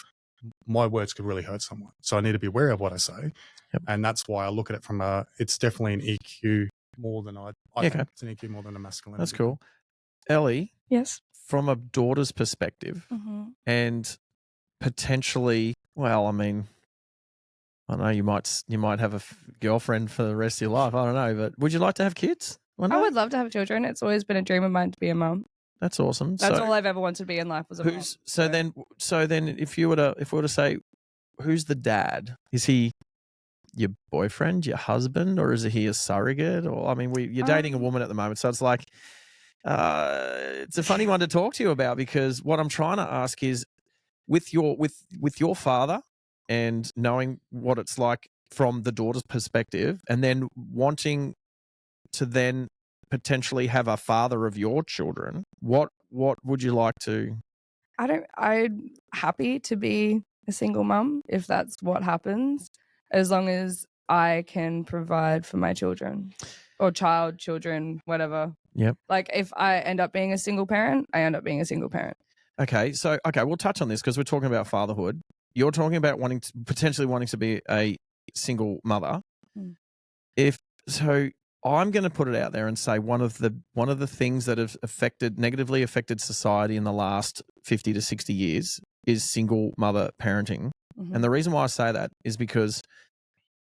my words could really hurt someone. So I need to be aware of what I say. Yep. And that's why I look at it from it's definitely an EQ more than I think it's an EQ more than a masculinity. That's cool. Ellie? Yes. From a daughter's perspective, and potentially, well, I mean, I know you might have a girlfriend for the rest of your life. I don't know, but would you like to have kids? I would love to have children. It's always been a dream of mine to be a mum. That's awesome. That's all I've ever wanted to be in life was a mum. So then, if we were to say, who's the dad? Is he your boyfriend, your husband, or is he a surrogate? Or I mean, you're dating a woman at the moment, so it's like, it's a funny one to talk to you about, because what I'm trying to ask is, with your father and knowing what it's like from the daughter's perspective, and then wanting to then potentially have a father of your children, what would you like to? I'm happy to be a single mum if that's what happens, as long as I can provide for my children or children, whatever. Yep. Like if I end up being a single parent, I end up being a single parent. Okay. So, we'll touch on this because we're talking about fatherhood. You're talking about potentially wanting to be a single mother. If so, I'm going to put it out there and say one of the things that have negatively affected society in the last 50 to 60 years is single mother parenting. And the reason why I say that is because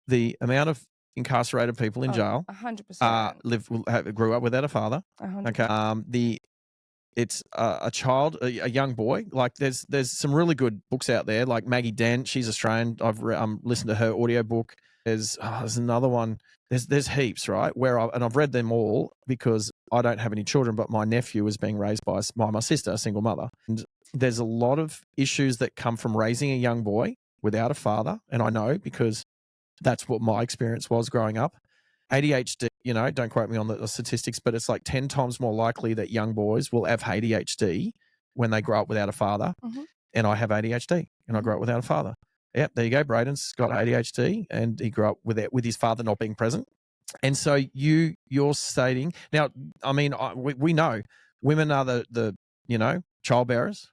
the amount of incarcerated people in jail 100% grew up without a father. 100%. Okay. It's a child, a young boy. Like there's some really good books out there, like Maggie Dent. She's Australian. I've listened to her audiobook. There's another one. There's heaps, right? And I've read them all because I don't have any children, but my nephew is being raised by my sister, a single mother. And there's a lot of issues that come from raising a young boy without a father. And I know because that's what my experience was growing up. ADHD, don't quote me on the statistics, but it's like 10 times more likely that young boys will have ADHD when they grow up without a father. Mm-hmm. And I have ADHD and I grew up without a father. Yep, there you go. Braden's got ADHD and he grew up with his father not being present. And so you're stating now, I mean, we know women are the child bearers.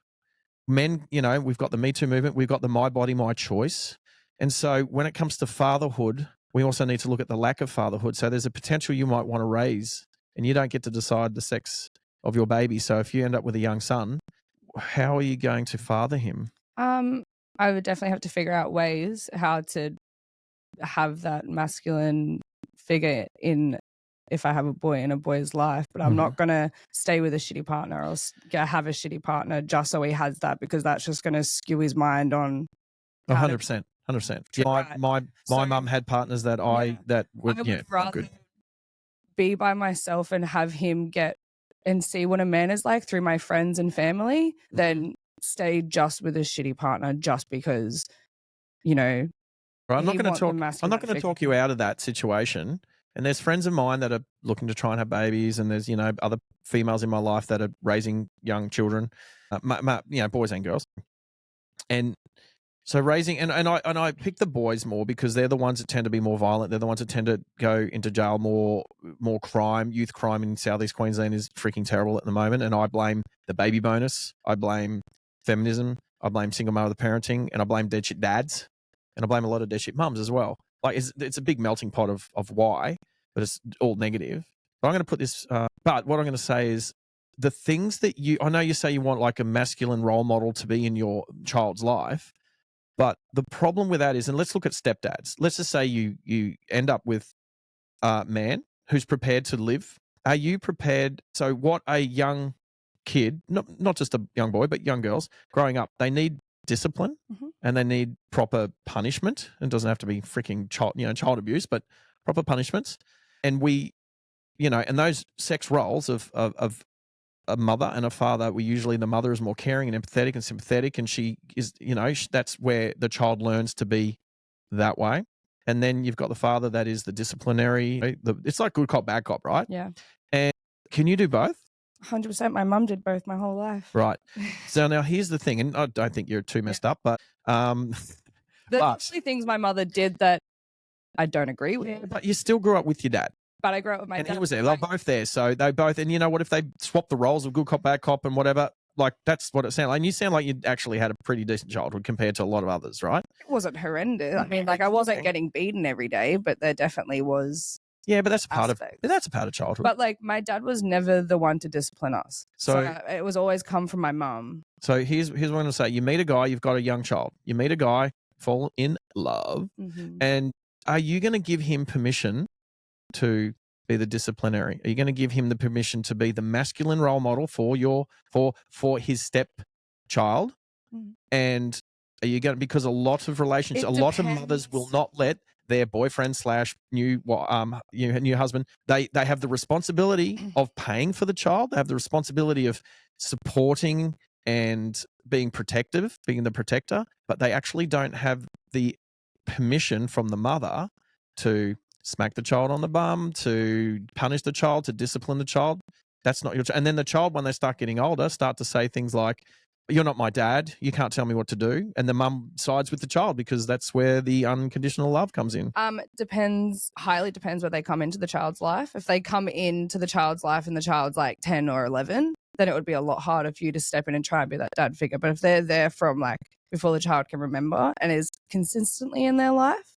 Men, we've got the Me Too movement. We've got the My Body, My Choice. And so when it comes to fatherhood, we also need to look at the lack of fatherhood. So there's a potential you might want to raise and you don't get to decide the sex of your baby. So if you end up with a young son, how are you going to father him? I would definitely have to figure out ways how to have that masculine figure in if I have a boy in a boy's life, but I'm not going to stay with a shitty partner or have a shitty partner just so he has that, because that's just going to skew his mind on 100%. 100%. Yeah, my mum had partners that I would rather be by myself and have him get and see what a man is like through my friends and family than stay just with a shitty partner just because, Right, I'm not going to talk you out of that situation. And there's friends of mine that are looking to try and have babies, and there's other females in my life that are raising young children, boys and girls. And so raising and I pick the boys more because they're the ones that tend to be more violent. They're the ones that tend to go into jail more crime. Youth crime in Southeast Queensland is freaking terrible at the moment, and I blame the baby bonus. I blame feminism. I blame single mother parenting, and I blame dead shit dads, and I blame a lot of dead shit mums as well. Like it's a big melting pot of why, but it's all negative. But I'm going to put this. But what I'm going to say is the things that I know you say you want like a masculine role model to be in your child's life. But the problem with that is, and let's look at stepdads. Let's just say you end up with a man who's prepared to live. Are you prepared? So what a young kid, not just a young boy, but young girls growing up, they need discipline and they need proper punishment. It doesn't have to be freaking child abuse, but proper punishments. And and those sex roles of a mother and a father, usually the mother is more caring and empathetic and sympathetic, and she is, that's where the child learns to be that way. And then you've got the father that is the disciplinary. It's like good cop, bad cop, right? Yeah. And can you do both? 100%. My mum did both my whole life. Right. So now here's the thing, and I don't think you're too messed up, but there's actually things my mother did that I don't agree with. But you still grew up with your dad. But I grew up with my dad. And he was there. They're both there. So they both, and you know what, if they swap the roles of good cop, bad cop and whatever, like that's what it sounded like. And you sound like you actually had a pretty decent childhood compared to a lot of others, right? It wasn't horrendous. I mean, like I wasn't getting beaten every day, but there definitely was. Yeah, but that's a part of childhood. But like my dad was never the one to discipline us. So it was always come from my mum. So here's what I'm going to say. You meet a guy, you've got a young child. You meet a guy, fall in love, and are you going to give him permission to be the disciplinary? Are you going to give him the permission to be the masculine role model for his stepchild? And are you going to, because a lot of relationships, a lot of mothers will not let their boyfriend / new husband, they have the responsibility of paying for the child. They have the responsibility of supporting and being protective, being the protector, but they actually don't have the permission from the mother to smack the child on the bum, to punish the child, to discipline the child. That's not your child. And then the child, when they start getting older, start to say things like, "You're not my dad. You can't tell me what to do." And the mum sides with the child because that's where the unconditional love comes in. Highly depends where they come into the child's life. If they come into the child's life and the child's like 10 or 11, then it would be a lot harder for you to step in and try and be that dad figure. But if they're there from like before the child can remember and is consistently in their life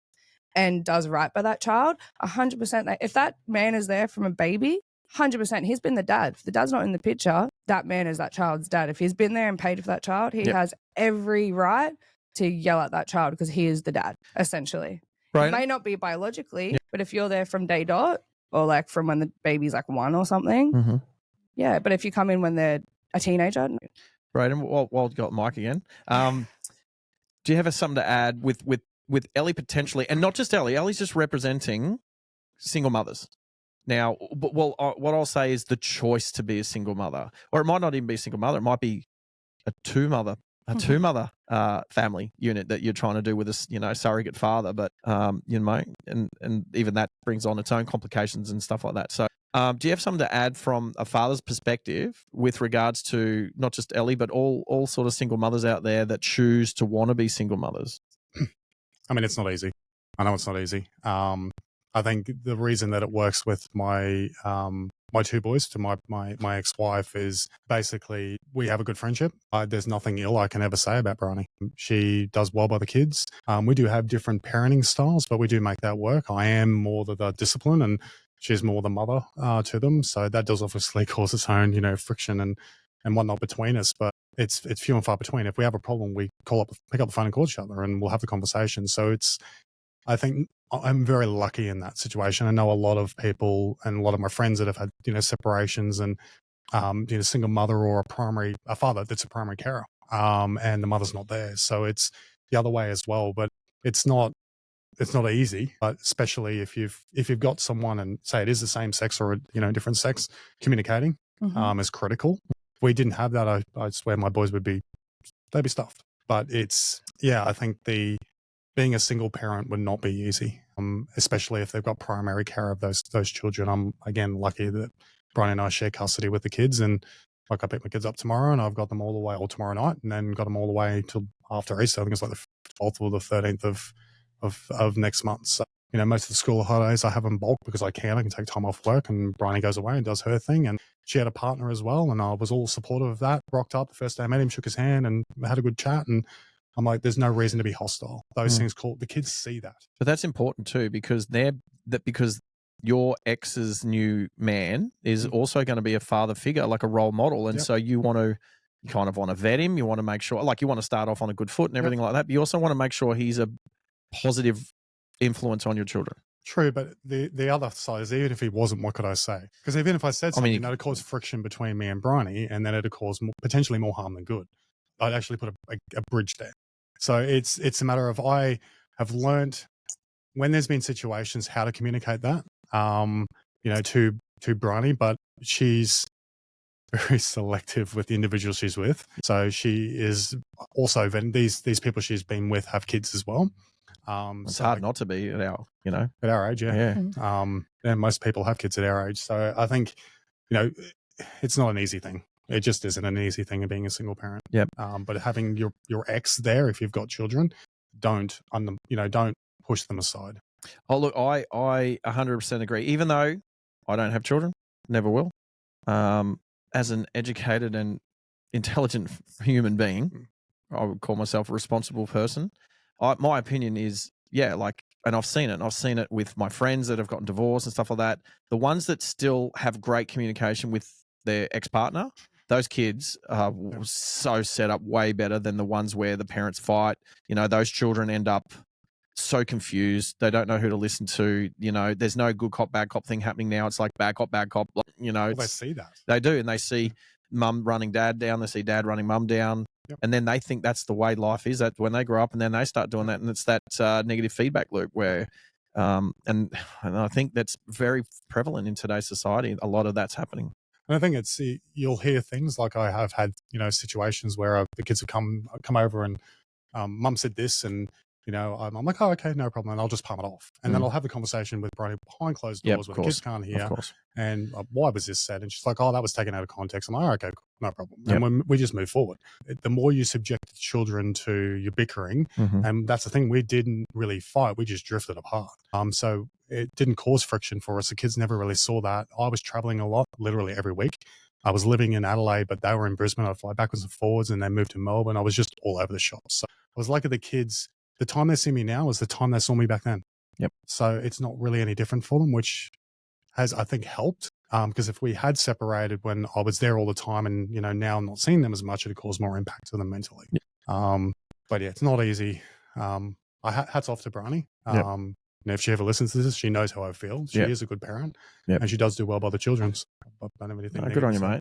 and does right by that child, 100%. If that man is there from a baby, 100%, he's been the dad. If the dad's not in the picture, that man is that child's dad. If he's been there and paid for that child, he has every right to yell at that child because he is the dad, essentially. Right. It may not be biologically, but if you're there from day dot or like from when the baby's like 1 or something, yeah. But if you come in when they're a teenager. Right, and while got Mike again, do you have something to add with with Ellie potentially, and not just Ellie. Ellie's just representing single mothers. Now, what I'll say is the choice to be a single mother, or it might not even be a single mother. It might be a two mother family unit that you're trying to do with a surrogate father. But and even that brings on its own complications and stuff like that. So, do you have something to add from a father's perspective with regards to not just Ellie, but all sort of single mothers out there that choose to want to be single mothers? I mean, it's not easy. I know it's not easy. I think the reason that it works with my my two boys to my ex-wife is basically we have a good friendship. There's nothing ill I can ever say about Bryony. She does well by the kids. We do have different parenting styles, but we do make that work. I am more the discipline, and she's more the mother to them. So that does obviously cause its own, friction and whatnot between us. But it's few and far between. If we have a problem, we pick up the phone and call each other, and we'll have the conversation. So I think I'm very lucky in that situation. I know a lot of people and a lot of my friends that have had, separations and, single mother or a father that's a primary carer, and the mother's not there. So it's the other way as well, but it's not easy, but especially if you've got someone and say it is the same sex or, different sex, communicating, is critical. If we didn't have that, I swear my boys they'd be stuffed. But I think being a single parent would not be easy, especially if they've got primary care of those children. I'm, again, lucky that Brian and I share custody with the kids, and I pick my kids up tomorrow, and I've got them all the way, or tomorrow night, and then got them all the way till after Easter. I think it's like the 12th or the 13th of next month. So, most of the school holidays I have them bulk because I can take time off work, and Bryony goes away and does her thing. And she had a partner as well, and I was all supportive of that. Rocked up the first day I met him, shook his hand, and had a good chat. And I'm like, there's no reason to be hostile. Those things the kids see that. But that's important too, because because your ex's new man is also going to be a father figure, like a role model. And so you kind of want to vet him. You want to make sure, you want to start off on a good foot and everything like that. But you also want to make sure he's a positive influence on your children. True, but the other side is, even if he wasn't, what could I say? Because even if I said something, that'd cause friction between me and Bryony, and then it'd cause potentially more harm than good. I'd actually put a bridge there. So it's a matter of, I have learned when there's been situations how to communicate that, to Bryony, but she's very selective with the individuals she's with. So she is also, these people she's been with have kids as well. It's hard not to be at our age. Yeah. And most people have kids at our age. So I think, it's not an easy thing. It just isn't an easy thing of being a single parent. Yep. But having your ex there, if you've got children, don't push them aside. Oh, look, I 100% agree. Even though I don't have children, never will. As an educated and intelligent human being, I would call myself a responsible person. My opinion is, and I've seen it. I've seen it with my friends that have gotten divorced and stuff like that. The ones that still have great communication with their ex-partner, those kids are so set up way better than the ones where the parents fight. Those children end up so confused. They don't know who to listen to. There's no good cop, bad cop thing happening now. It's like bad cop, bad cop. Well, they see that. They do, and they see mum running dad down. They see dad running mum down. Yep. And then they think that's the way life is. That when they grow up, and then they start doing that, and it's that negative feedback loop where, and I think that's very prevalent in today's society. A lot of that's happening. And I think you'll hear things like, I have had, situations where the kids have come over and mum said this, and I'm like, oh, okay, no problem, and I'll just palm it off, and then I'll have the conversation with Bryony behind closed doors where the kids can't hear. And why was this said? And she's like, oh, that was taken out of context. I'm like, oh, okay, no problem. And we just move forward. The more you subject children to your bickering, and that's the thing, we didn't really fight, we just drifted apart. So it didn't cause friction for us. The kids never really saw that. I was traveling a lot, literally every week. I was living in Adelaide, but they were in Brisbane. I'd fly backwards and forwards, and they moved to Melbourne. I was just all over the shop. So I was lucky the kids, the time they see me now is the time they saw me back then. Yep. So it's not really any different for them, which has, I think, helped. Because if we had separated when I was there all the time, and now I'm not seeing them as much, it caused more impact to them mentally. Yep. But yeah, it's not easy. Hats off to Bryony. Yep. If she ever listens to this, she knows how I feel. She is a good parent, and she does do well by the children. I don't have anything good on you, mate.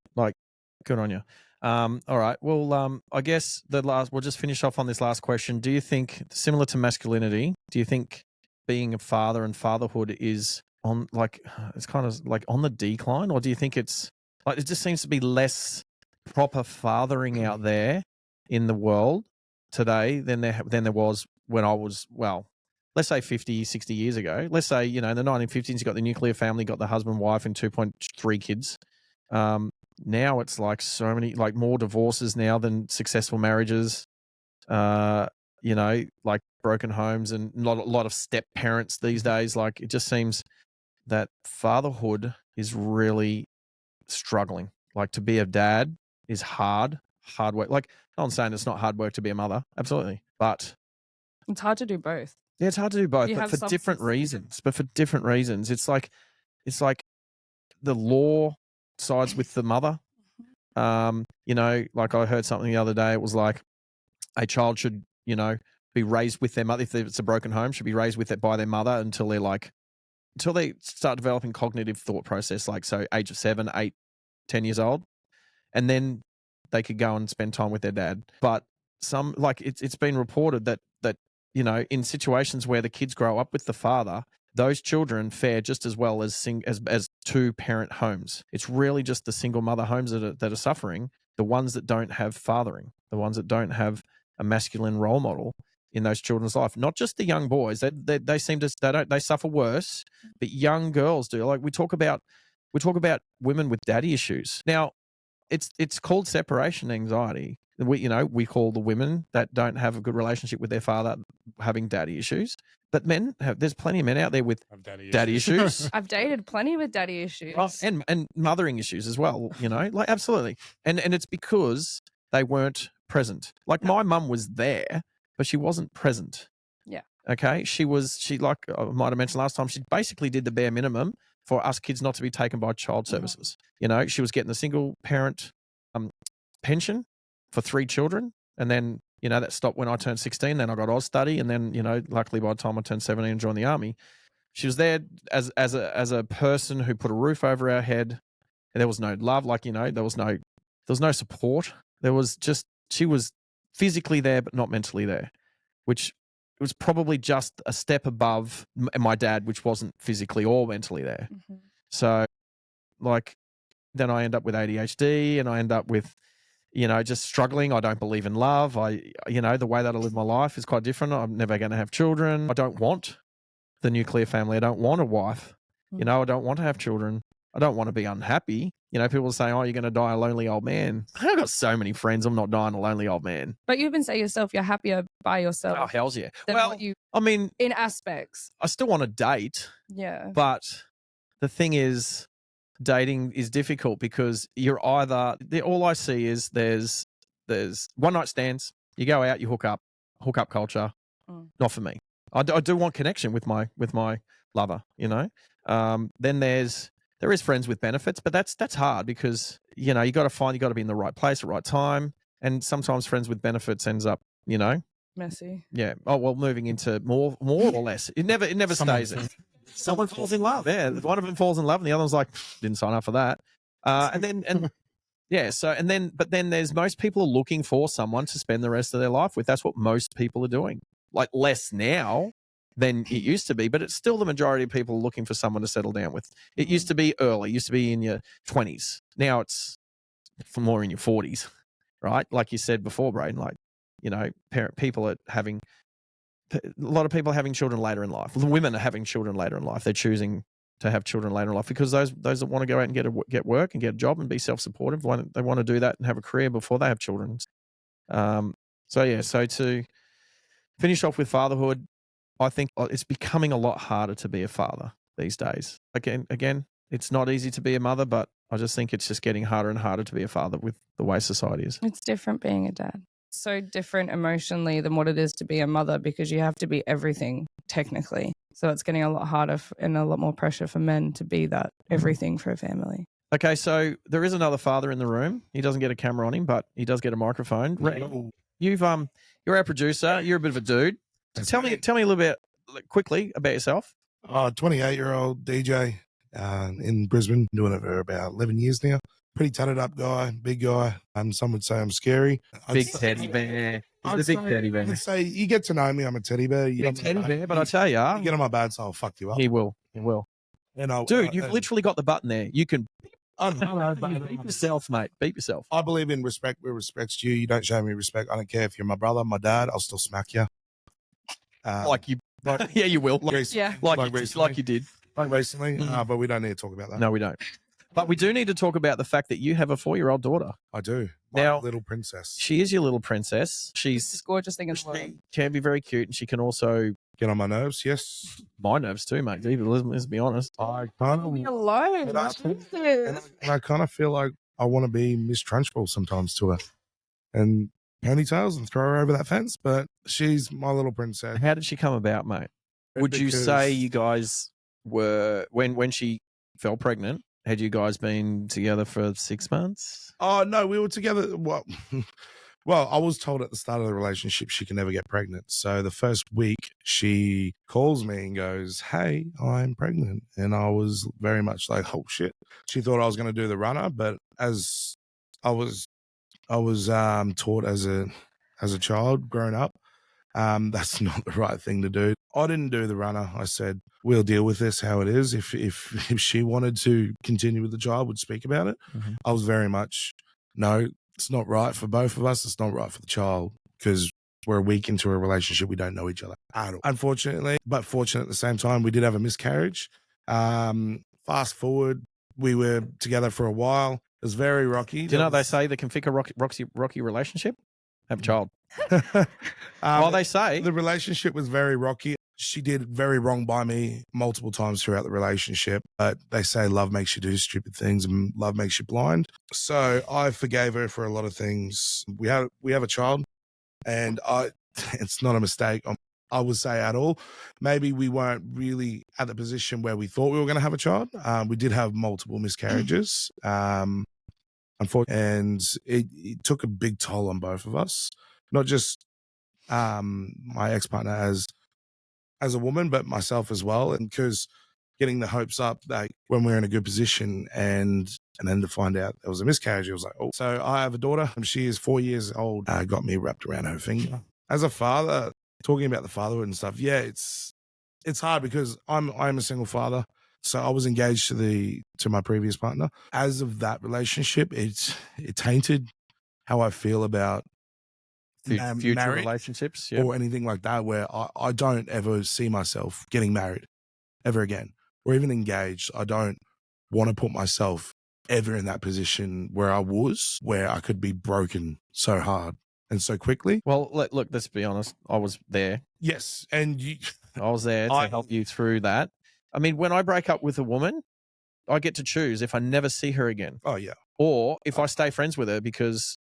Good on you. All right. Well, I guess we'll just finish off on this last question. Do you think, similar to masculinity, do you think being a father and fatherhood is on it's kind of like on the decline, or do you think it's like it just seems to be less proper fathering out there in the world today than there was when I was, well, let's say 50, 60 years ago. Let's say, in the 1950s, you got the nuclear family, got the husband, wife, and 2.3 kids. Now it's like so many, like more divorces now than successful marriages, like broken homes and a lot of step parents these days. Like it just seems that fatherhood is really struggling. Like to be a dad is hard work. Like no one's saying it's not hard work to be a mother. Absolutely. But It's hard to do both. yeah, it's hard to do both, You but have for some different systems. reasons. It's like the law sides with the mother. Like I heard something the other day. It was like a child should, be raised with their mother. If it's a broken home, should be raised by their mother until they start developing cognitive thought process. Like, so age of 7, 8, 10 years old. And then they could go and spend time with their dad. But some, like it's been reported that, in situations where the kids grow up with the father, those children fare just as well as two parent homes. It's really just the single mother homes that are suffering, the ones that don't have fathering, the ones that don't have a masculine role model in those children's life. Not just the young boys. They seem to they suffer worse, but young girls do. Like we talk about women with daddy issues. Now, it's called separation anxiety. We call the women that don't have a good relationship with their father having daddy issues. But there's plenty of men out there with daddy issues. I've dated plenty with daddy issues. And mothering issues as well, like absolutely. And it's because they weren't present. Like my mum was there, but she wasn't present. Yeah. Okay. She like I might have mentioned last time, she basically did the bare minimum for us kids not to be taken by child services. She was getting the single parent pension for 3 children. And then, that stopped when I turned 16. Then I got Oz study. And then, luckily by the time I turned 17 and joined the army, she was there as a person who put a roof over our head. And there was no love. Like, there was no support. She was physically there, but not mentally there, which was probably just a step above my dad, which wasn't physically or mentally there. Mm-hmm. So like, then I end up with ADHD and I end up with, just struggling. I don't believe in love. The way that I live my life is quite different. I'm never going to have children. I don't want the nuclear family. I don't want a wife. I don't want to have children. I don't want to be unhappy. People say, oh, you're going to die a lonely old man. I've got so many friends. I'm not dying a lonely old man. But you even say yourself, you're happier by yourself. Oh, hell's yeah. Well, in aspects. I still want to date. Yeah. But the thing is, dating is difficult because you're all I see is there's one night stands. You go out, you hook up culture. Not for me. I do want connection with my lover, then there is friends with benefits, but that's hard because, you got to be in the right place at the right time. And sometimes friends with benefits ends up, messy. Yeah. Oh, well, moving into more or less. It never stays there. Someone falls in love. Yeah. One of them falls in love and the other one's like, didn't sign up for that. But then there's most people are looking for someone to spend the rest of their life with. That's what most people are doing. Like less now than it used to be, but it's still the majority of people looking for someone to settle down with. It used to be early. It used to be in your 20s. Now it's more in your 40s, right? Like you said before, Braden, like, people are having, a lot of people are having children later in life. Women are having children later in life. They're choosing to have children later in life because those that want to go out and get work and get a job and be self-supportive, they want to do that and have a career before they have children. So to finish off with fatherhood, I think it's becoming a lot harder to be a father these days. Again, it's not easy to be a mother, but I just think it's just getting harder and harder to be a father with the way society is. It's different being a dad. So different emotionally than what it is to be a mother because you have to be everything technically. So it's getting a lot harder and a lot more pressure for men to be that everything for a family. Okay, so there is another father in the room. He doesn't get a camera on him, but he does get a microphone. You're our producer. You're a bit of a dude. So tell me a little bit quickly about yourself. 28-year-old DJ in Brisbane, doing it for about 11 years now. pretty tatted up guy, big guy. Some would say I'm scary. Big teddy bear. He's a big teddy bear. I'd say you get to know me. I'm a teddy bear. You Big teddy bear, but I tell you, you get on my bad side, I'll fuck you up. he will. He will. And Dude, you've literally got the button there. You can beep beep yourself, mate. Beep yourself. I believe in respect where respect's due. You don't show me respect. I don't care if you're my brother, my dad. I'll still smack you. Like you. Yeah, you will. Yeah. Like you did. Like recently, but we don't need to talk about that. No, we don't. But we do need to talk about the fact that you have a 4-year-old daughter. I do. Now, little princess. She is your little princess. She's This gorgeous thing in the world. She can be very cute, and she can also get on my nerves. Yes, my nerves too, mate. Let's be honest. I kind Leave me alone. and I kind of feel like I want to be Miss Trunchbull sometimes to her, and ponytails and throw her over that fence. But she's my little princess. How did she come about, mate? Would you say you guys were when she fell pregnant? Had you guys been together for 6 months? Oh no, we were together. Well, I was told at the start of the relationship she can never get pregnant. So the first week she calls me and goes, "Hey, I'm pregnant," and I was very much like, "Oh shit!" She thought I was going to do the runner, but as I was taught as a child growing up, that's not the right thing to do. I didn't do the runner. I said, we'll deal with this how it is. If she wanted to continue with the child, would speak about it. Mm-hmm. I was very much, no, it's not right for both of us. It's not right for the child because we're a week into a relationship. We don't know each other at all. Unfortunately, but fortunate at the same time, we did have a miscarriage. Fast forward, we were together for a while. It was very rocky. Do you know what they say that can fix a rocky relationship? Have a child. They say the relationship was very rocky. She did very wrong by me multiple times throughout the relationship, but they say love makes you do stupid things and love makes you blind. So I forgave her for a lot of things. We have a child, and it's not a mistake, I would say, at all. Maybe we weren't really at the position where we thought we were going to have a child. We did have multiple miscarriages. Unfortunately, and it took a big toll on both of us, not just my ex-partner as a woman, but myself as well. And because getting the hopes up that when we're in a good position and then to find out there was a miscarriage, it was like, oh. So I have a daughter, and she is 4 years old. Got me wrapped around her finger. As a father, talking about the fatherhood and stuff, yeah, it's hard because I'm a single father. So I was engaged to my previous partner. As of that relationship, it tainted how I feel about future marriage relationships, or anything like that, where I don't ever see myself getting married ever again, or even engaged. I don't want to put myself ever in that position where I could be broken so hard and so quickly. Well, look, let's be honest. I was there. Yes, and I was there to help you through that. I mean, when I break up with a woman, I get to choose if I never see her again. Oh, yeah. Or if I stay friends with her because,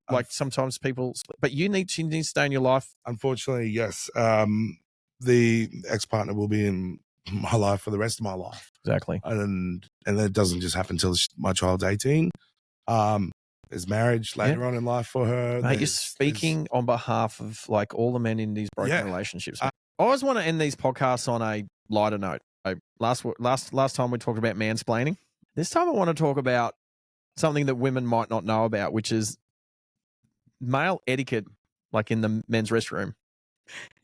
like sometimes people, but she needs to stay in your life. Unfortunately, yes. The ex-partner will be in my life for the rest of my life. Exactly. And that doesn't just happen until my child's 18. There's marriage later on in life for her. Mate, you're speaking on behalf of like all the men in these broken relationships. I always want to end these podcasts on a lighter note. Last time we talked about mansplaining. This time I want to talk about something that women might not know about, which is male etiquette, like in the men's restroom.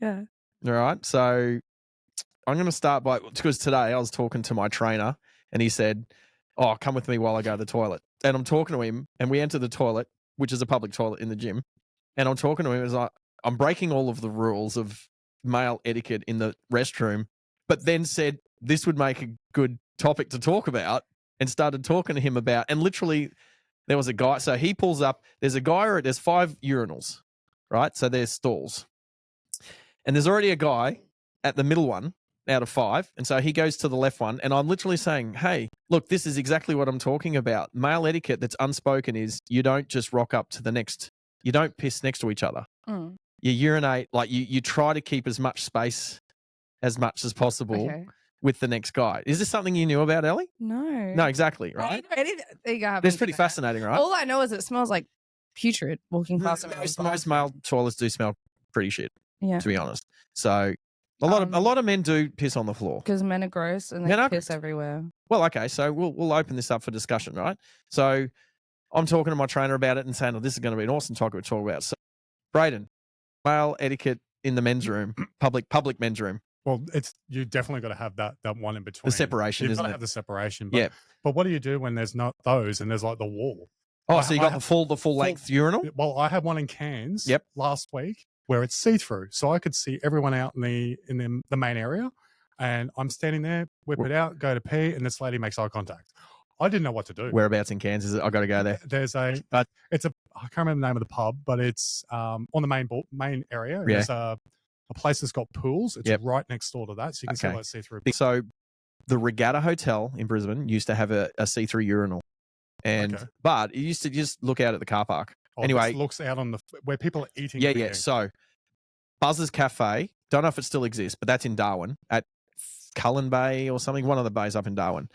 Yeah. All right. So I'm going to start because today I was talking to my trainer and he said, "Oh, come with me while I go to the toilet." And I'm talking to him and we enter the toilet, which is a public toilet in the gym. And I'm talking to him as I'm breaking all of the rules of male etiquette in the restroom, but then said this would make a good topic to talk about and started talking to him about, and literally there was a guy. So he pulls up, there's 5 urinals, right? So there's stalls. And there's already a guy at the middle one out of 5. And so he goes to the left one. And I'm literally saying, hey, look, this is exactly what I'm talking about. Male etiquette that's unspoken is you don't just rock up to the next, you don't piss next to each other. Mm. You urinate, like you try to keep as much space as much as possible with the next guy. Is this something you knew about, Ellie? No. No, exactly, right? That's pretty fascinating, right? All I know is it smells like putrid walking past. Most male toilets do smell pretty shit, to be honest. So A lot of men do piss on the floor. Because men are gross and they piss everywhere. Well, okay, so we'll open this up for discussion, right? So I'm talking to my trainer about it and saying, oh, this is going to be an awesome topic to talk about. So, Braden, male etiquette in the men's room, public men's room. Well, you definitely got to have that one in between. The separation, You've isn't got to it? have the separation. Yeah. But what do you do when there's not those and there's like the wall? Oh, so you got the full length urinal? Well, I had one in Cairns Yep. last week where it's see-through. So I could see everyone out in the main area. And I'm standing there, whip it out, go to pee, and this lady makes eye contact. I didn't know what to do. Whereabouts in Cairns is it? I got to go there. There's I can't remember the name of the pub, but it's on the main area. Yeah. There's a place that's got pools. It's right next door to that, so you can see all that see-through. So the Regatta Hotel in Brisbane used to have a see-through urinal, but it used to just look out at the car park. Oh, anyway, it looks out on where people are eating. Yeah. So Buzz's Cafe, don't know if it still exists, but that's in Darwin at Cullen Bay or something. One of the bays up in Darwin.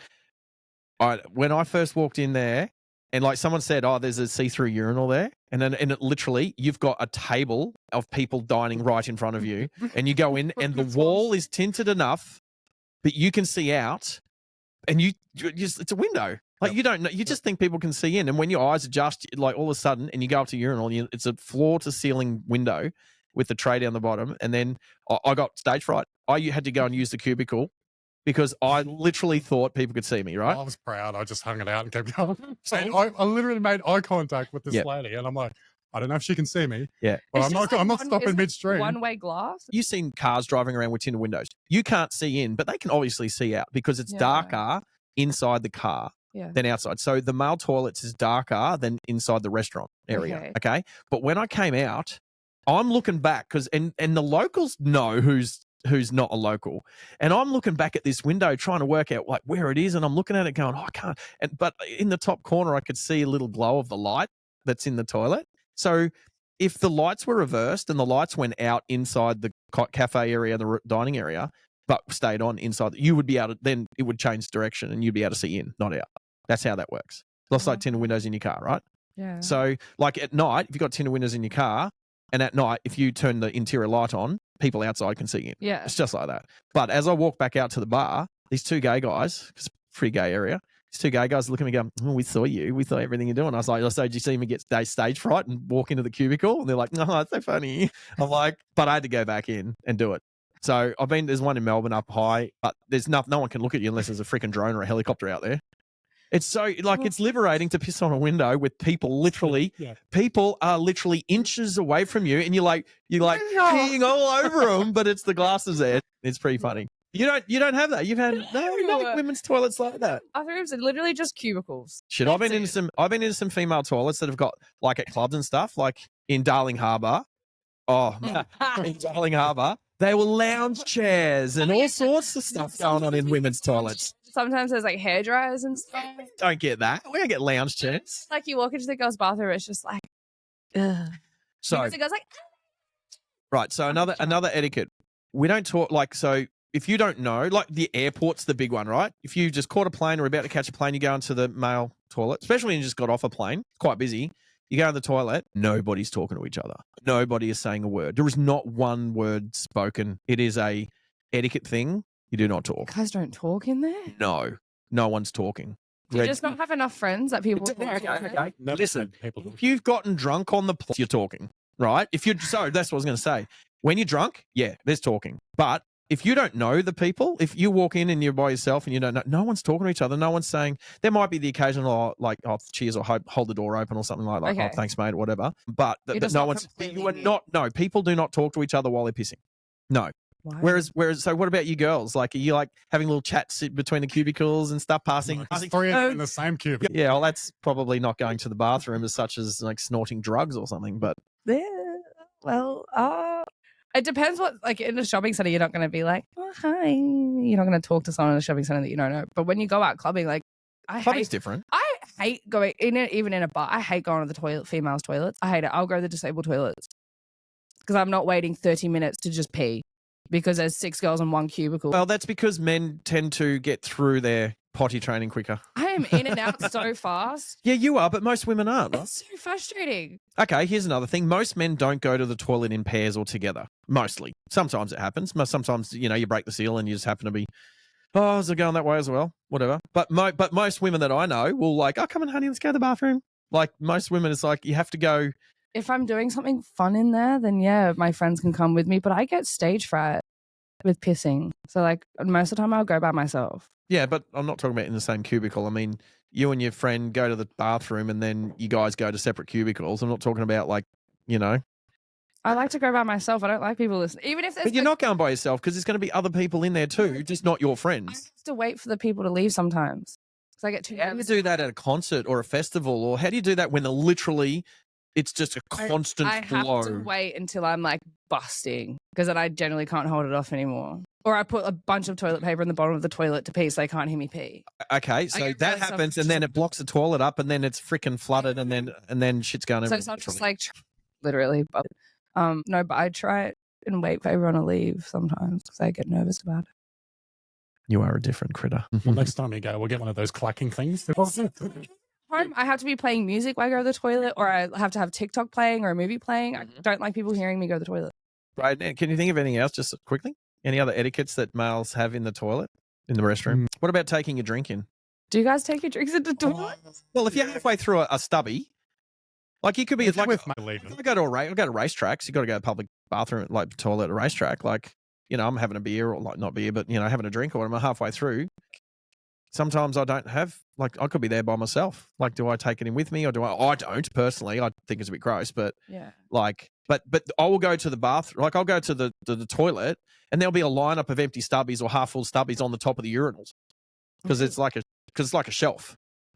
When I first walked in there, and like someone said, oh, there's a see-through urinal there. And it literally, you've got a table of people dining right in front of you. And you go in and the wall is tinted enough that you can see out. And you just, it's a window. Like you don't know, you just think people can see in. And when your eyes adjust, like all of a sudden, and you go up to urinal, it's a floor to ceiling window with the tray down the bottom. And then I got stage fright. I had to go and use the cubicle, because I literally thought people could see me, right? I was proud. I just hung it out and kept going. And I literally made eye contact with this lady, and I'm like, I don't know if she can see me. Yeah, but I'm not stopping midstream. One-way glass. You've seen cars driving around with tinted windows. You can't see in, but they can obviously see out because it's darker inside the car than outside. So the male toilets is darker than inside the restaurant area. Okay, but when I came out, I'm looking back because and the locals know who's not a local. And I'm looking back at this window trying to work out like where it is. And I'm looking at it going, oh, I can't. But in the top corner, I could see a little glow of the light that's in the toilet. So if the lights were reversed and the lights went out inside the cafe area, the dining area, but stayed on inside, you would be able to, then it would change direction and you'd be able to see in, not out. That's how that works. Lots like tinted windows in your car, right? Yeah. So like at night, if you've got tinted windows in your car, and at night, if you turn the interior light on, people outside can see in. Yeah. It's just like that. But as I walk back out to the bar, these two gay guys, because it's a pretty gay area, these two gay guys look at me and go, oh, we saw you. We saw everything you're doing. I was like, so did you see me get stage fright and walk into the cubicle? And they're like, no, it's so funny. I'm like, but I had to go back in and do it. So there's one in Melbourne up high, but there's no one can look at you unless there's a freaking drone or a helicopter out there. It's so it's liberating to piss on a window with people people are literally inches away from you, and you're like peeing all over them, but it's the glasses there. It's pretty funny. You don't have that. You've had no women's toilets like that. Our rooms are literally just cubicles. Shit, I've been into some female toilets that have got like at clubs and stuff, like in Darling Harbour. Oh, in Darling Harbour, they were lounge chairs and all sorts of stuff going on in women's toilets. Sometimes there's like hair dryers and stuff. Don't get that. We don't get lounge chairs. Like you walk into the girls' bathroom, it's just like, ugh. So the girls like, right. So another etiquette. We don't talk so if you don't know, like the airport's the big one, right? If you just caught a plane or about to catch a plane, you go into the male toilet, especially when you just got off a plane. It's quite busy. You go in the toilet, nobody's talking to each other. Nobody is saying a word. There is not one word spoken. It is a etiquette thing. You do not talk. You guys don't talk in there? No one's talking. Do you just not have enough friends that people talk okay. Listen, if you've gotten drunk on the plane, you're talking, right? That's what I was going to say. When you're drunk, yeah, there's talking. But if you don't know the people, if you walk in and you're by yourself and you don't know, no one's talking to each other. No one's saying, there might be the occasional cheers or hold the door open or something like that. Okay. Oh, thanks, mate, or whatever. But people do not talk to each other while they're pissing. No. Wow. Whereas, so what about you girls? Like, are you like having little chats between the cubicles and stuff, passing? Three in the same cubicle. Yeah, well, that's probably not going to the bathroom as such as like snorting drugs or something. But yeah, well, it depends what. Like in a shopping center, you're not going to be like, oh, hi. You're not going to talk to someone in a shopping center that you don't know. But when you go out clubbing, like, clubbing's different. I hate going in it, even in a bar. I hate going to the females' toilets. I hate it. I'll go to the disabled toilets because I'm not waiting 30 minutes to just pee. Because there's 6 girls in one cubicle. Well, that's because men tend to get through their potty training quicker. I am in and out so fast. Yeah, you are, but most women aren't. Right? It's so frustrating. Okay, here's another thing. Most men don't go to the toilet in pairs or together. Mostly. Sometimes it happens. Sometimes, you break the seal and you just happen to be, oh, is it going that way as well? Whatever. But most women that I know will like, oh, come on, honey, let's go to the bathroom. Like most women, it's like you have to go. If I'm doing something fun in there, then yeah, my friends can come with me. But I get stage fright with pissing. So like most of the time I'll go by myself. Yeah, but I'm not talking about in the same cubicle. I mean, you and your friend go to the bathroom and then you guys go to separate cubicles. I'm not talking about like, I like to go by myself. I don't like people listening. Even if there's But you're not going by yourself because there's going to be other people in there too, just not your I friends. have to wait for the people to leave sometimes. Because I get too How do you nervous. do that at a concert or a festival? Or how do you do that when it's just a constant I flow? have to wait until I'm like busting because then I generally can't hold it off anymore. Or I put a bunch of toilet paper in the bottom of the toilet to pee so they can't hear me pee. Okay, so get that really happens and then it blocks the toilet up and then it's freaking flooded and then shit's going So over. it's not just like literally, but no, but I try and wait for everyone to leave sometimes because I get nervous about it. You are a different critter. Well, next time you go, we'll get one of those clacking things. Home, I have to be playing music while I go to the toilet, or I have to have TikTok playing or a movie playing. I don't like people hearing me go to the toilet. Right, can you think of anything else just quickly? Any other etiquettes that males have in the toilet, in the restroom? What about taking a drink in? Do you guys take your drinks into the toilet? Well, if you're halfway through a stubby, like you could be like, with my leaving. I go to racetracks. You got to go to public bathroom, like toilet at a racetrack. Like, I'm having a beer or like not beer, but having a drink or I'm halfway through. Sometimes I don't have, like, I could be there by myself. Like, do I take it in with me or do I don't personally. I think it's a bit gross, but Yeah. like, but I will go to the bathroom. Like, I'll go to the toilet and there'll be a lineup of empty stubbies or half full stubbies on the top of the urinals because it's like a shelf,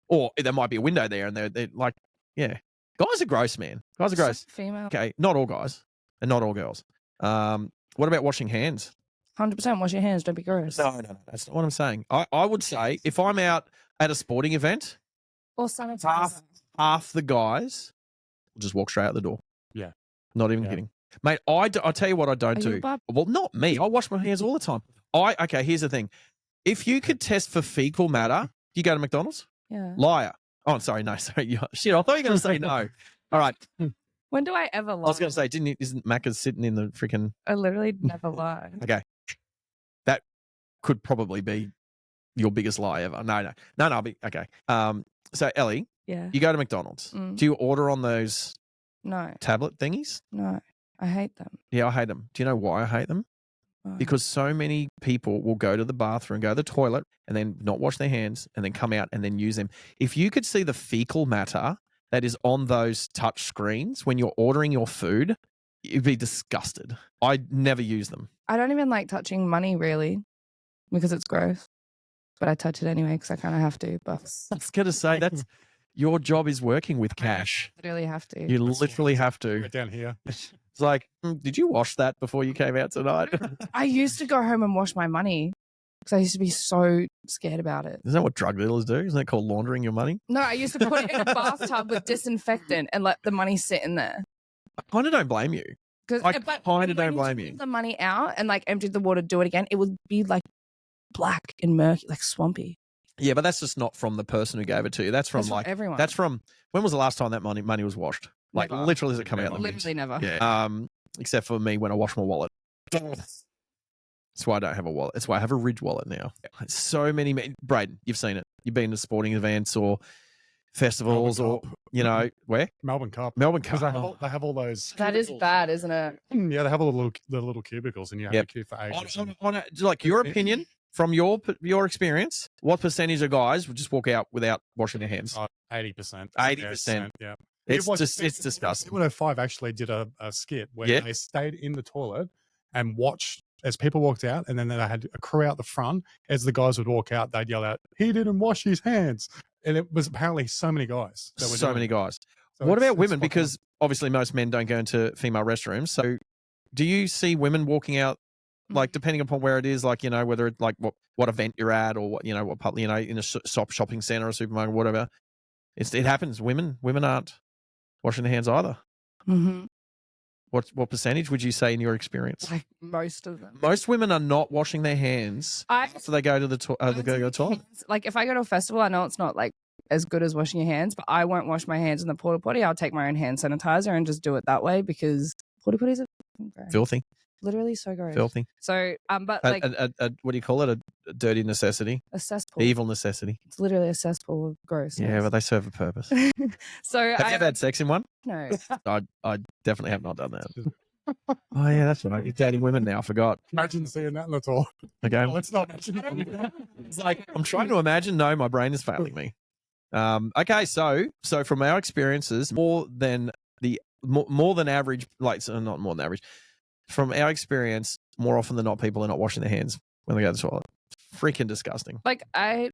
or there might be a window there and they're like, yeah, guys are gross, man. Guys are gross. Female. Okay, not all guys and not all girls. What about washing hands? 100% wash your hands. Don't be gross. No, that's not what I'm saying. I would say if I'm out at a sporting event, Or sanitizer. half the guys will just walk straight out the door. Yeah. Not even kidding. Mate, I'll tell you what I don't Are you do. a bub? Well, not me. I wash my hands all the time. Okay, here's the thing. If you could test for fecal matter, you go to McDonald's? Yeah. Liar. Oh, sorry. Shit, I thought you were going to say no. All right. When do I ever lie? I was going to say, isn't Macca's sitting in the freaking... I literally never lie. Okay. That could probably be your biggest lie ever. No. I'll be... Okay. So, Ellie, Yeah. you go to McDonald's. Mm. Do you order on those No. tablet thingies? No. I hate them. Yeah, I hate them. Do you know why I hate them? Because so many people will go to the bathroom, go to the toilet, and then not wash their hands, and then come out and then use them. If you could see the fecal matter that is on those touch screens when you're ordering your food, you'd be disgusted. I never use them. I don't even like touching money really because it's gross. But I touch it anyway because I kind of have to. But I was going to say, that's your job is working with cash. I literally have to. You literally have to. Right down here. It's like, did you wash that before you came out tonight? I used to go home and wash my money because I used to be so scared about it. Isn't that what drug dealers do? Isn't that called laundering your money? No, I used to put it in a bathtub with disinfectant and let the money sit in there. I kind of don't blame you. I kind of don't blame you. Took the money out and like emptied the water, do it again. It would be like black and murky, like swampy. Yeah, but that's just not from the person who gave it to you. That's from That's from everyone. That's from when was the last time that money was washed? Like Never. literally, is it coming out? The Literally never. Yeah. Except for me when I wash my wallet. That's why I don't have a wallet. That's why I have a Ridge wallet now. So many. Braden, you've seen it. You've been to sporting events or festivals or where? Melbourne Cup. Melbourne Because Cup. they have all those. That is cubicles. bad, isn't it? Yeah, they have all the little cubicles, and you have to queue for ages. Like your opinion from your experience, what percentage of guys would just walk out without washing their hands? 80%. 80%. Yeah. It's disgusting. 105 actually did a skit where Yeah. they stayed in the toilet and watched as people walked out, and then they had a crew out the front. As the guys would walk out, they'd yell out, "He didn't wash his hands," and it was apparently so many guys. That were So doing many it. guys. So What it's- about it's women? fucking- Because obviously most men don't go into female restrooms. So do you see women walking out, like depending upon where it is, like, whether it's like what event you're at or what, what public, in a shopping center or supermarket, whatever. It happens. Women aren't washing their hands either. Mm-hmm. What percentage would you say in your experience? Like most of them. Most women are not washing their hands after they go to the toilet. Like if I go to a festival, I know it's not like as good as washing your hands, but I won't wash my hands in the porta potty. I'll take my own hand sanitizer and just do it that way because porta potties are gross. Filthy. Literally so gross. Filthy. So, but like what do you call it? A dirty necessity. a cesspool. Evil necessity. It's literally a cesspool of gross. Yeah, but they serve a purpose. So Have you ever had sex in one? No. I definitely have not done that. Oh yeah, that's right. You're dating women now. I forgot. Imagine seeing that in the tour. Okay. Let's not mention it. It's like I'm trying to imagine. No, my brain is failing me. Okay, so from our experiences, more than average, like so not more than average. From our experience, more often than not, people are not washing their hands when they go to the toilet. Freaking disgusting. Like I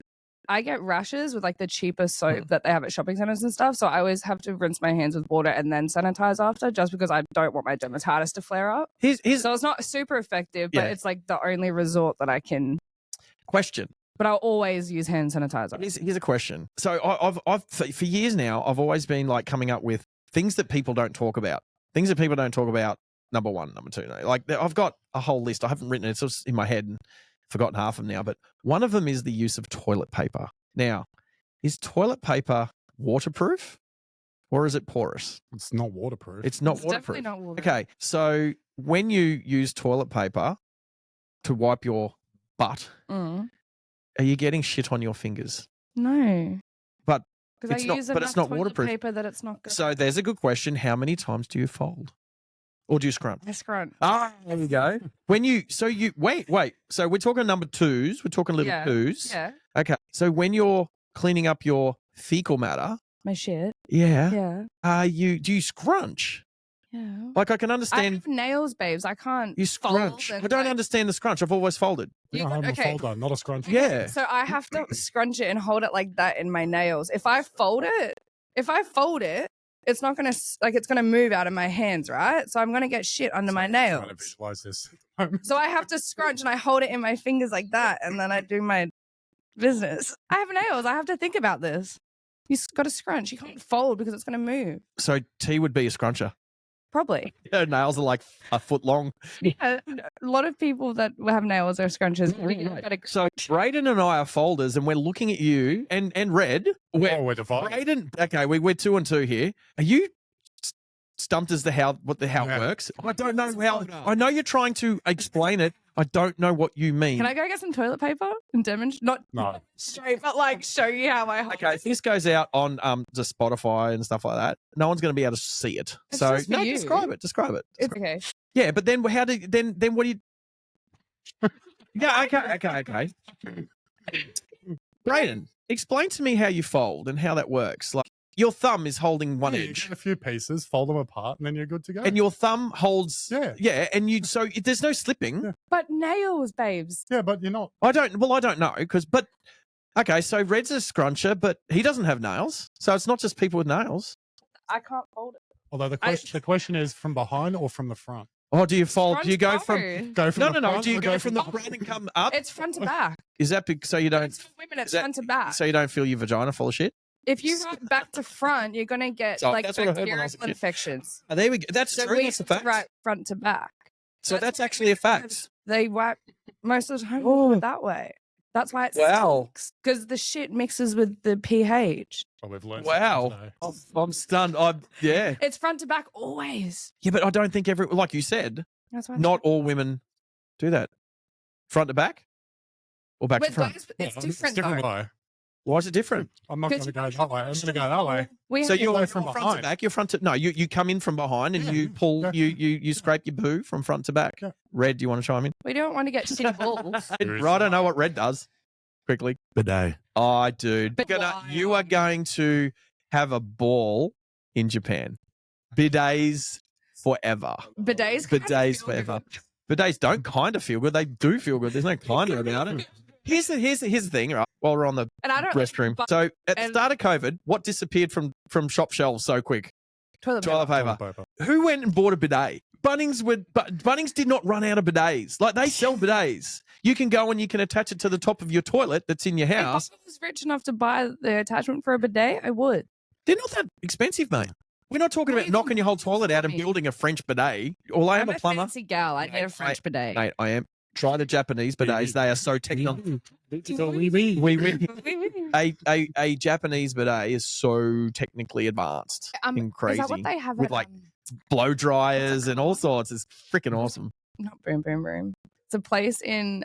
get rashes with like the cheaper soap that they have at shopping centers and stuff. So I always have to rinse my hands with water and then sanitize after, just because I don't want my dermatitis to flare up. So it's not super effective, but it's like the only resort that I can. Question. But I'll always use hand sanitizer. Here's a question. So I've for years now, I've always been like coming up with things that people don't talk about. Things that people don't talk about. Number one, number two. Like I've got a whole list. I haven't written it. It's just in my head and forgotten half of them now. But one of them is the use of toilet paper. Now, is toilet paper waterproof or is it porous? It's not waterproof. It's not waterproof. Definitely not waterproof. Okay, so when you use toilet paper to wipe your butt, are you getting shit on your fingers? No. But because I use enough it's not toilet waterproof. paper that it's not good. So there's a good question. How many times do you fold? Or do you scrunch? I scrunch. Ah, there we go. Wait. So we're talking number twos. We're talking little twos. Yeah. Okay. So when you're cleaning up your fecal matter, My shit. yeah. Yeah. Do you scrunch? Yeah. Like I can I understand have nails, babes. I can't. you scrunch. I don't understand the scrunch. I've always folded. I'm a folder, not a scrunch. Yeah. So I have to scrunch it and hold it like that in my nails. If I fold it, it's not gonna it's gonna move out of my hands, right? So I'm gonna get shit under my I'm trying to nails. visualize this. So I have to scrunch and I hold it in my fingers like that, and then I do my business. I have nails. I have to think about this. You got to scrunch. You can't fold because it's gonna move. So T would be a scruncher. Probably. Her nails are like a foot long. A lot of people that have nails are scrunchers. So Braden and I are folders, and we're looking at you and Red. We're divided. Braden, okay, we're 2 and 2 here. Are you stumped as to how it works? I don't know how. I know you're trying to explain it. I don't know what you mean. Can I go get some toilet paper and demonstrate? Not straight, but like show you how I hold Okay, if this goes out on just Spotify and stuff like that, no one's going to be able to see it. It's So just for you. describe it. It's okay. Yeah, but then how do then what do you? Yeah, okay. Braden, explain to me how you fold and how that works. Like your thumb is holding one You edge, get a few pieces, fold them apart, and then you're good to go. and your thumb holds. Yeah. and there's no slipping. Yeah. But nails, babes. Yeah, but you're not. I don't know but okay, so Red's a scruncher, but he doesn't have nails, so it's not just people with nails. I can't fold it. Although the question is from behind or from the front. Oh, do you fold? Front Do you go both. from? Go from the No. front Do you or go from the front and come up? It's front to back. Is that so you don't? It's for women. It's is that- front to back. So you don't feel your vagina full of shit? If you go back to front, you're gonna get So like that's what I heard when I was bacterial a kid. infections. Oh, there we go. That's So true. we That's a have to fact. write front to back. So that's actually a fact. They wipe most of the time that way. That's why it's Wow. because the shit mixes with the pH. Well, we've learned Wow. something today. I'm stunned. Yeah. It's front to back always. Yeah, but I don't think like you said, That's why. not all women do that. Front to back? Or back to But front? guys, Yeah, it's different though. way. Why is it different? I'm not going to go that way. I'm going to go that way. We So have you're go from from front to behind. back. You're front to no. You come in from behind and you pull. Yeah. You scrape your boo from front to back. Yeah. Red, do you want to chime in? we don't want to get shitty balls. There is I don't know what Red does. Quickly. Bidet. Oh, dude. But You are going to have a ball in Japan. Bidets forever. Bidets. Bidets forever. Bidets don't kind of feel good. They do feel good. There's no kind of about it. Here's the thing, right? While we're on the And I don't restroom. but So at the and- start of COVID, what disappeared from shop shelves so quick? toilet Toilet paper. paper. Who went and bought a bidet? Bunnings did not run out of bidets. Like they sell bidets. You can go and you can attach it to the top of your toilet that's in your If I house. was rich enough to buy the attachment for a bidet, I would. They're not that expensive, mate. We're not talking about knocking your whole toilet out and building a French bidet. Well, I am I'm a plumber. fancy gal. I need a French bidet. Mate, I am. Try the Japanese bidets. They are so technical. A Japanese bidet is so technically advanced and crazy. Is that what they have with at, like blow dryers and all sorts. It's freaking awesome. not Boom Boom Boom. It's a place in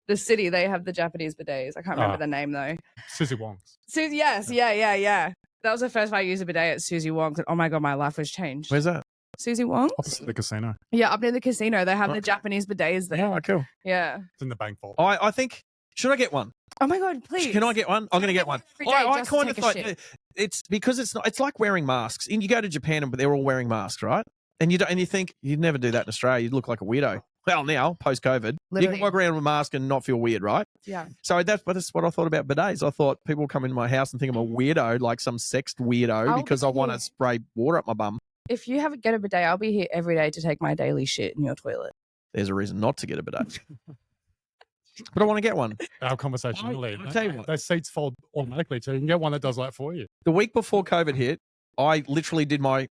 the city. They have the Japanese bidets. I can't remember the name though. Susie Wong's. Yes, yeah. That was the first time I used a bidet at Susie Wong's. And oh my God, my life was changed. Where's that? Susie Wong's? Opposite the casino. Yeah, up near the casino. They have the Japanese bidets there. Yeah, cool. Yeah. It's in the bank vault. I think, should I get one? Oh my God, please. Can I get one? I'm going to get one. Every day I just to kind of take a thought shit. it's because it's like wearing masks. And you go to Japan and they're all wearing masks, right? And you think you'd never do that in Australia. You'd look like a weirdo. Well, now post COVID, you Literally. can walk around with a mask and not feel weird, right? Yeah. So that's what I thought about bidets. I thought people come into my house and think I'm a weirdo, like some sexed weirdo, I'll because I want to be- spray water up my bum. If you haven't get a bidet, I'll be here every day to take my daily shit in your toilet. There's a reason not to get a bidet. But I want to get one. Our conversation will lead. I'll tell you what. Those seats fold automatically too. You can get one that does that for you. The week before COVID hit, I literally did my,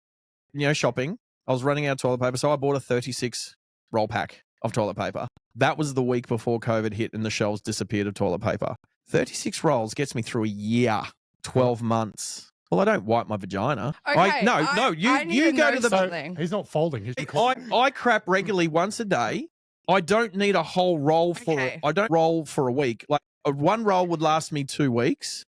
shopping. I was running out of toilet paper, so I bought a 36 roll pack of toilet paper. That was the week before COVID hit and the shelves disappeared of toilet paper. 36 rolls gets me through a year, 12 months. Well, I don't wipe my vagina. Okay, I need you to go know to the. something. He's not folding. He's I crap regularly once a day. I don't need a whole roll for. Okay. I don't roll for a week. Like one roll would last me 2 weeks,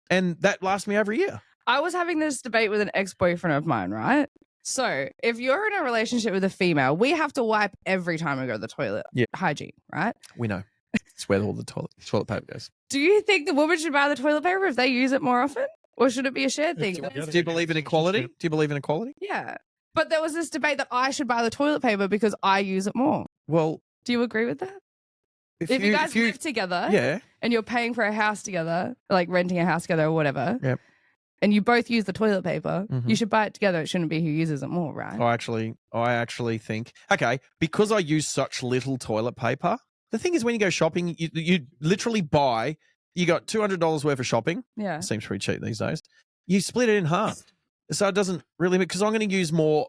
and that lasts me every year. I was having this debate with an ex-boyfriend of mine, right? So if you're in a relationship with a female, we have to wipe every time we go to the toilet. Yeah. Hygiene, right? We know. It's where all the toilet paper goes. Do you think the woman should buy the toilet paper if they use it more often? Or should it be a shared thing? Do you believe in equality? Do you believe in equality? Yeah. But there was this debate that I should buy the toilet paper because I use it more. Well, Do you agree with that? If you guys live together yeah, and you're paying for a house together, like renting a house together or whatever, Yep. and you both use the toilet paper, Mhm. you should buy it together. It shouldn't be who uses it more, right? I actually think, okay, because I use such little toilet paper, the thing is when you go shopping, you literally buy, you got $200 worth of shopping. Yeah. Seems pretty cheap these days. You split it in half. So it doesn't really, because I'm going to use more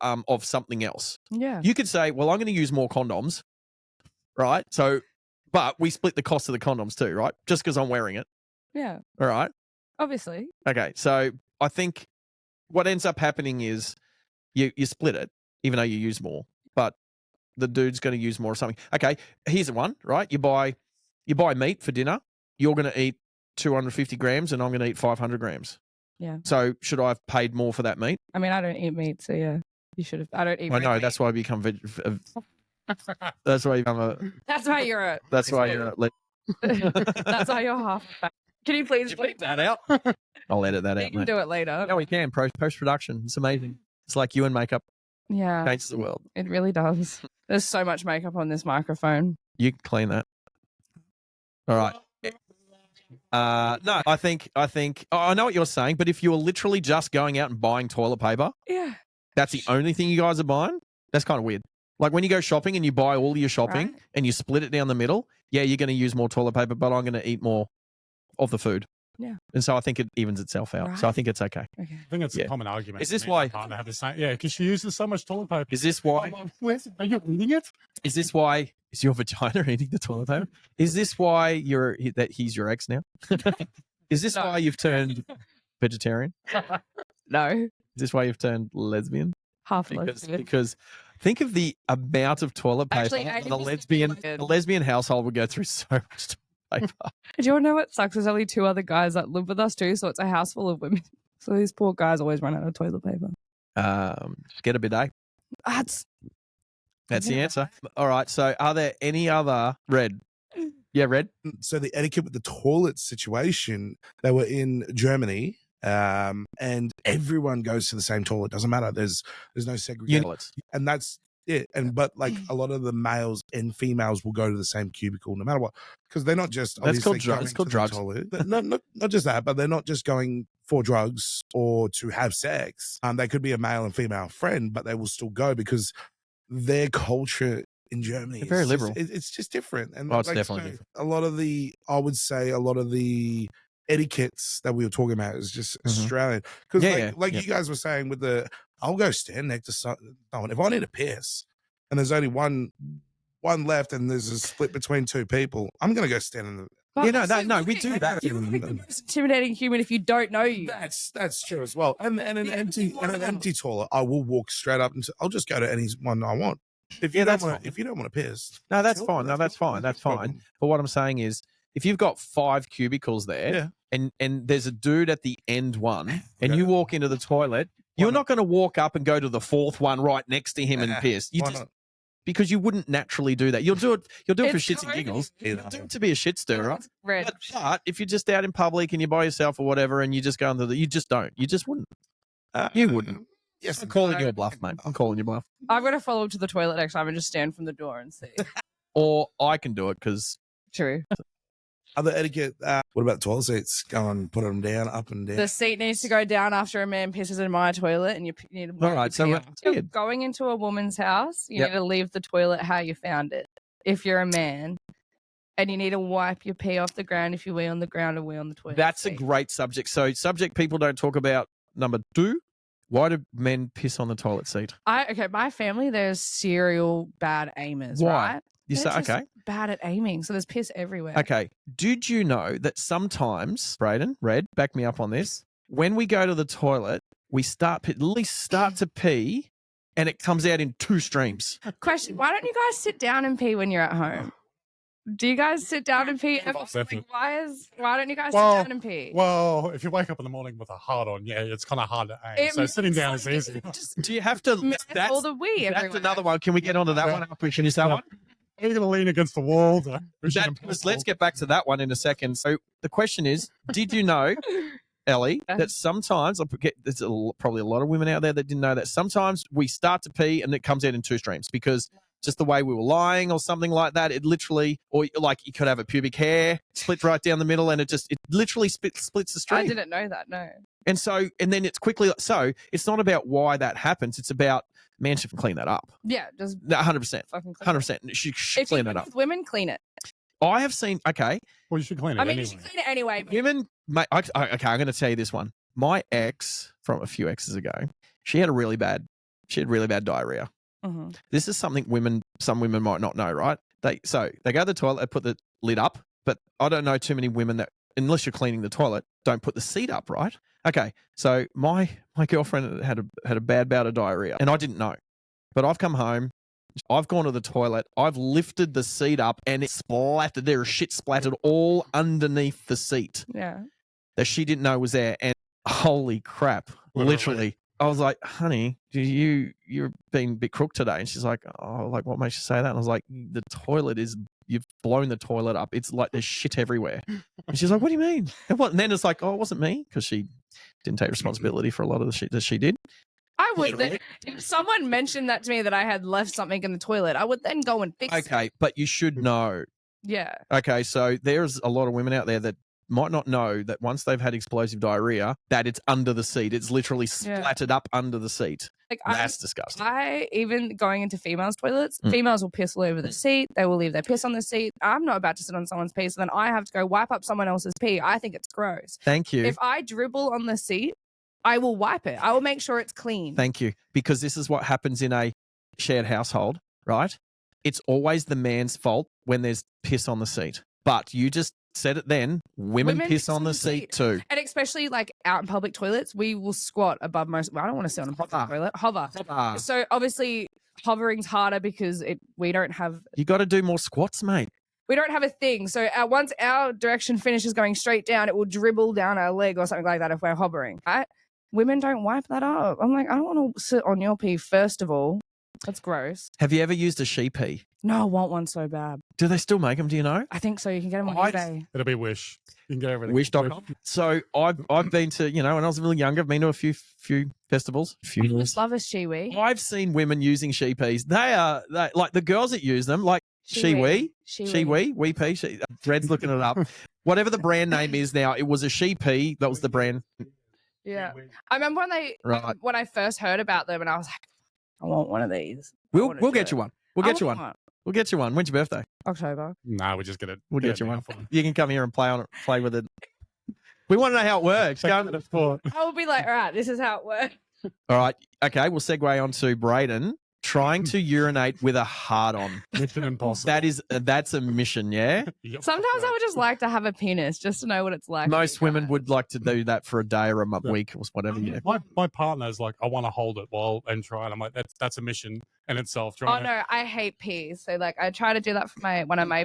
of something else. Yeah. You could say, well, I'm going to use more condoms, right? So, but we split the cost of the condoms too, right? Just because I'm wearing it. Yeah. All right. Obviously. Okay. So I think what ends up happening is you split it, even though you use more, but the dude's going to use more of something. Okay. Here's the one, right? You buy meat for dinner. You're going to eat 250 grams and I'm going to eat 500 grams. Yeah. So should I have paid more for that meat? I mean, I don't eat meat, so yeah, you should have. I don't eat. I know. meat. That's why I become that's why you become a. That's why you're a. That's why you're. That's why you're half. Can you please bleep that out? I'll edit that You out. can Mate. do it later. No, we can. Post production. It's amazing. It's like you and makeup Yeah, changes the world. it really does. There's so much makeup on this microphone. You can clean that. All right. No, I think I know what you're saying, but if you're literally just going out and buying toilet paper, Yeah. that's the only thing you guys are buying, that's kind of weird. Like when you go shopping and you buy all your shopping Right. and you split it down the middle, yeah, you're going to use more toilet paper, but I'm going to eat more of the food. Yeah. And so I think it evens itself out. So I Right. think it's okay. Okay. I think it's Yeah. a common argument. Is this Me and my why- partner have the same? Yeah, because she uses so much toilet paper. Is this why? Are you eating it? Is this why? Is your vagina eating the toilet paper? Is this why he's your ex now? Is this No. why you've turned vegetarian? No. Is this why you've turned lesbian? Half Because think of the amount of toilet paper Actually, the 80% lesbian household would go through so much toilet paper. Do you want to know what sucks? There's only 2 other guys that live with us too, so it's a house full of women. So these poor guys always run out of toilet paper. Just get a bidet. That's That's the Yeah. answer. All right. So are there any other red? Yeah, red. So the etiquette with the toilet situation, they were in Germany, and everyone goes to the same toilet. Doesn't matter. There's no segregation, Units. and that's it. And but like a lot of the males and females will go to the same cubicle no matter what, because they're not just That's called obviously it's going called to the drugs. toilet. Not just that, but they're not just going for drugs or to have sex. They could be a male and female friend, but they will still go because their culture in Germany They're very is liberal. It's just different. And Oh, it's like, definitely so different. I would say a lot of the etiquettes that we were talking about is just Mhm. Australian. Because Yeah, like yeah. you guys were saying with I'll go stand next to someone. If I need a piss and there's only one left and there's a split between two people, I'm going to go stand in the... Yeah, no, we do that. You're like the most intimidating human if you don't know you. That's true as well. And an empty toilet, I will walk straight up and I'll just go to any one I want. If you don't want to piss, No, that's fine. No, that's fine. That's fine. But what I'm saying is, if you've got 5 cubicles there, and there's a dude at the end one, and you walk into the toilet, you're not going to walk up and go to the 4th one right next to him and piss. You just, because you wouldn't naturally do that. You'll do it for shits and giggles. You'll do it to be a shit stirrer. But if you're just out in public and you're by yourself or whatever, and you just go into you just don't. You just wouldn't. You wouldn't. Yes, I'm calling you a bluff, mate. I'm calling you bluff. I'm going to follow him to the toilet next time and just stand from the door and see. Or I can do it because... True. Other etiquette, what about toilet seats? Go and put them down, up and down. The seat needs to go down after a man pisses in my toilet, and you need to... All right, so you're going into a woman's house, you need to leave the toilet how you found it. If you're a man, and you need to wipe your pee off the ground if you wee on the ground or wee on the toilet. That's a great subject. So subject people don't talk about. Number 2, why do men piss on the toilet seat? My family, there's serial bad aimers, Why? right? You say, okay. Bad at aiming, so there's piss everywhere. Okay. Did you know that sometimes, Braden, Red, back me up on this, when we go to the toilet, we at least start to pee and it comes out in 2 streams? Question, why don't you guys sit down and pee when you're at home? Do you guys sit down and pee? Like, why don't you guys sit down and pee? Well, if you wake up in the morning with a hard on, it's kind of hard to aim. So sitting down is easy. Do you have to? That's all the wee. That's another one. Can we get onto that one? We finish that one. You're going to lean against the wall. Let's get back to that one in a second. So the question is, did you know, Ellie, that sometimes, there's probably a lot of women out there that didn't know that sometimes we start to pee and it comes out in 2 streams because just the way we were lying or something like that, it literally, or like you could have a pubic hair split right down the middle and it literally splits the stream. I didn't know that, no. And then it's quickly, so it's not about why that happens. It's about, man should clean that up. Yeah, just 100%. 100%. She should clean that up. Women clean it. I have seen, okay. Well, you should clean it anyway. You should clean it anyway. Women, mate, okay, I'm going to tell you this one. My ex from a few exes ago, she had really bad diarrhea. Mm-hmm. This is something some women might not know, right? They go to the toilet, they put the lid up, but I don't know too many women that, unless you're cleaning the toilet, don't put the seat up, right? Okay, so my girlfriend had a bad bout of diarrhea, and I didn't know. But I've come home, I've gone to the toilet, I've lifted the seat up, and it's splattered. There is shit splattered all underneath the seat. Yeah. That she didn't know was there, and holy crap, literally. I was like, honey, you're being a bit crook today. And she's like, oh, like, what makes you say that? And I was like, the toilet you've blown the toilet up. It's like there's shit everywhere. And she's like, what do you mean? And then it's like, oh, it wasn't me, because she didn't take responsibility for a lot of the shit that she did. I would. If someone mentioned that to me that I had left something in the toilet, I would then go and fix it. Okay, but you should know. Yeah. Okay, so there's a lot of women out there that might not know that once they've had explosive diarrhea, that it's under the seat. It's literally splattered up under the seat. Like, that's disgusting. Even going into females' toilets, females will piss all over the seat. They will leave their piss on the seat. I'm not about to sit on someone's pee, so then I have to go wipe up someone else's pee. I think it's gross. Thank you. If I dribble on the seat, I will wipe it. I will make sure it's clean. Thank you. Because this is what happens in a shared household, right? It's always the man's fault when there's piss on the seat. But you just said it then, women piss on the seat too. And especially like out in public toilets, we will squat above most. Well, I don't want to sit on a public toilet. Hover. So obviously hovering's harder because we don't have... You got to do more squats, mate. We don't have a thing. So once our direction finishes going straight down, it will dribble down our leg or something like that if we're hovering, right? Women don't wipe that up. I'm like, I don't want to sit on your pee, first of all. That's gross. Have you ever used a she pee? No, I want one so bad. Do they still make them? Do you know? I think so. You can get them on eBay. It'll be Wish. You can get everything. Wish.com. So I've been to, when I was a little younger, I've been to a few festivals. I just love a Shiwi. I've seen women using she peas. They like the girls that use them, like Shiwi, Wee pee. Red's looking it up. Whatever the brand name is now, it was a she pea. That was the brand. Yeah. I remember when I first heard about them and I was like, I want one of these. We'll get you one. We'll get you one. We'll get you one. When's your birthday? October. Nah, we just get it. We'll get you one. You can come here and play with it. We want to know how it works. Go. I will be like, all right, this is how it works. All right. Okay, we'll segue on to Braden. Trying to urinate with a hard on. Mission impossible. That's a mission, yeah? Yep. Sometimes I would just like to have a penis just to know what it's like. Most women would like to do that for a day or a week or whatever. Yeah. My partner's like, I want to hold it and try, and I'm like, that's a mission in itself. Oh no, I hate pee. So like, I tried to do that for one of my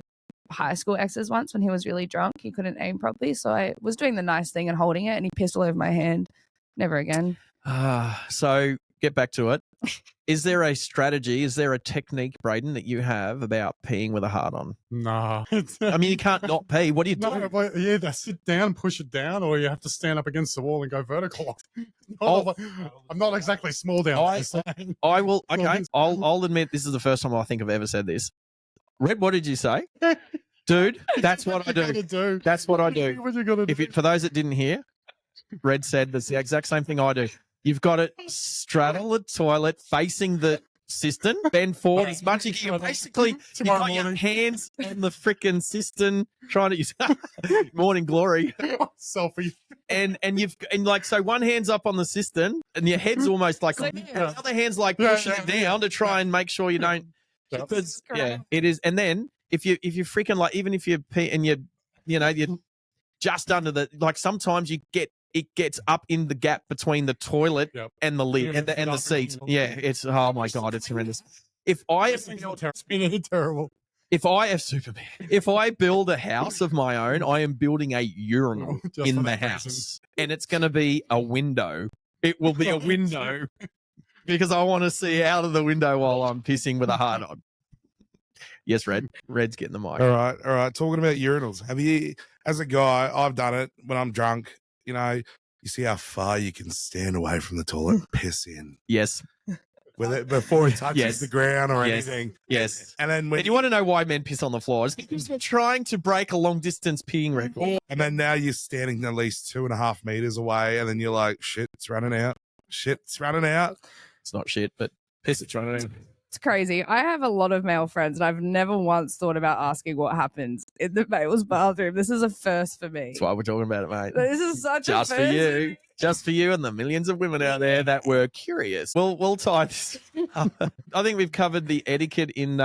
high school exes once when he was really drunk. He couldn't aim properly, so I was doing the nice thing and holding it, and he pissed all over my hand. Never again. So get back to it. Is there a strategy? Is there a technique, Braden, that you have about peeing with a hard on? Nah. I mean, you can't not pee. What do you do? No, but you either sit down, push it down, or you have to stand up against the wall and go vertical. I'm not exactly small down. I will. Okay, I'll admit this is the first time I think I've ever said this. Red, what did you say? Dude, that's what I do. That's what I do. What you gotta do? For those that didn't hear, Red said that's the exact same thing I do. You've got to straddle the toilet facing the cistern, bend forward as much as you can. Basically, you've got your hands on the freaking cistern trying to use morning glory. Selfie. And so one hand's up on the cistern and your head's almost like the other hand's like pushing it down to try and make sure you don't. Because, yeah, it is. And then if you freaking like, even if you pee and you're just under the, sometimes it gets up in the gap between the toilet and the lid and the seat. Yeah, it's, oh my God, it's horrendous. If I have terrible. If I build a house of my own, I am building a urinal in the house, and it's going to be a window. It will be a window because I want to see out of the window while I'm pissing with a hard on. Yes, Red's getting the mic. All right. Talking about urinals, have you, as a guy, I've done it when I'm drunk. You see how far you can stand away from the toilet and piss in. Yes. Before it touches the ground or anything. Yes. And then you want to know why men piss on the floor? It's because they're trying to break a long distance peeing record. And then now you're standing at least 2.5 meters away, and then you're like, shit, it's running out. It's not shit, but piss, it's running out. It's crazy. I have a lot of male friends, and I've never once thought about asking what happens in the male's bathroom. This is a first for me. That's why we're talking about it, mate. This is such just a first for you. Just for you and the millions of women out there that were curious. We'll tie this up. I think we've covered the etiquette in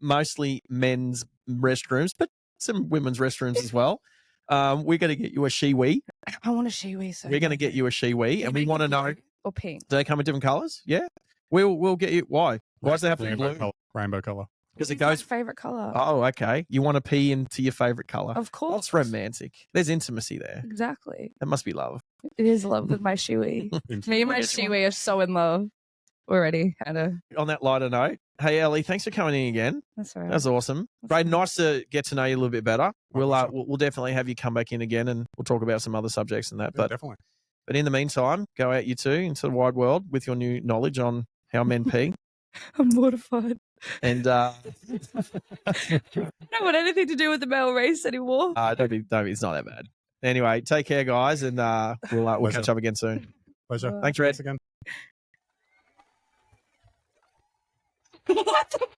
mostly men's restrooms, but some women's restrooms as well. We're going to get you a shiwi. I want a shiwi. We're going to get you a shiwi, and we want to know. Or pink. Do they come in different colours? Yeah. We'll get you. Why? Why does it have to be blue? Rainbow color. Because it goes. My favorite color. Oh, okay. You want to pee into your favorite color? Of course. That's romantic. There's intimacy there. Exactly. That must be love. It is love with my shiwi. Me and my shiwi are so in love already. On that lighter note, hey Ellie, thanks for coming in again. That's all right. That's awesome. Braden, nice to get to know you a little bit better. We'll definitely have you come back in again, and we'll talk about some other subjects and that. Yeah, definitely. But in the meantime, go out you two into the wide world with your new knowledge on how men pee. I'm mortified. And I don't want anything to do with the male race anymore. don't be, it's not that bad. Anyway, take care, guys, and we'll catch up again soon. Pleasure. Thanks, Red. Thanks again. What the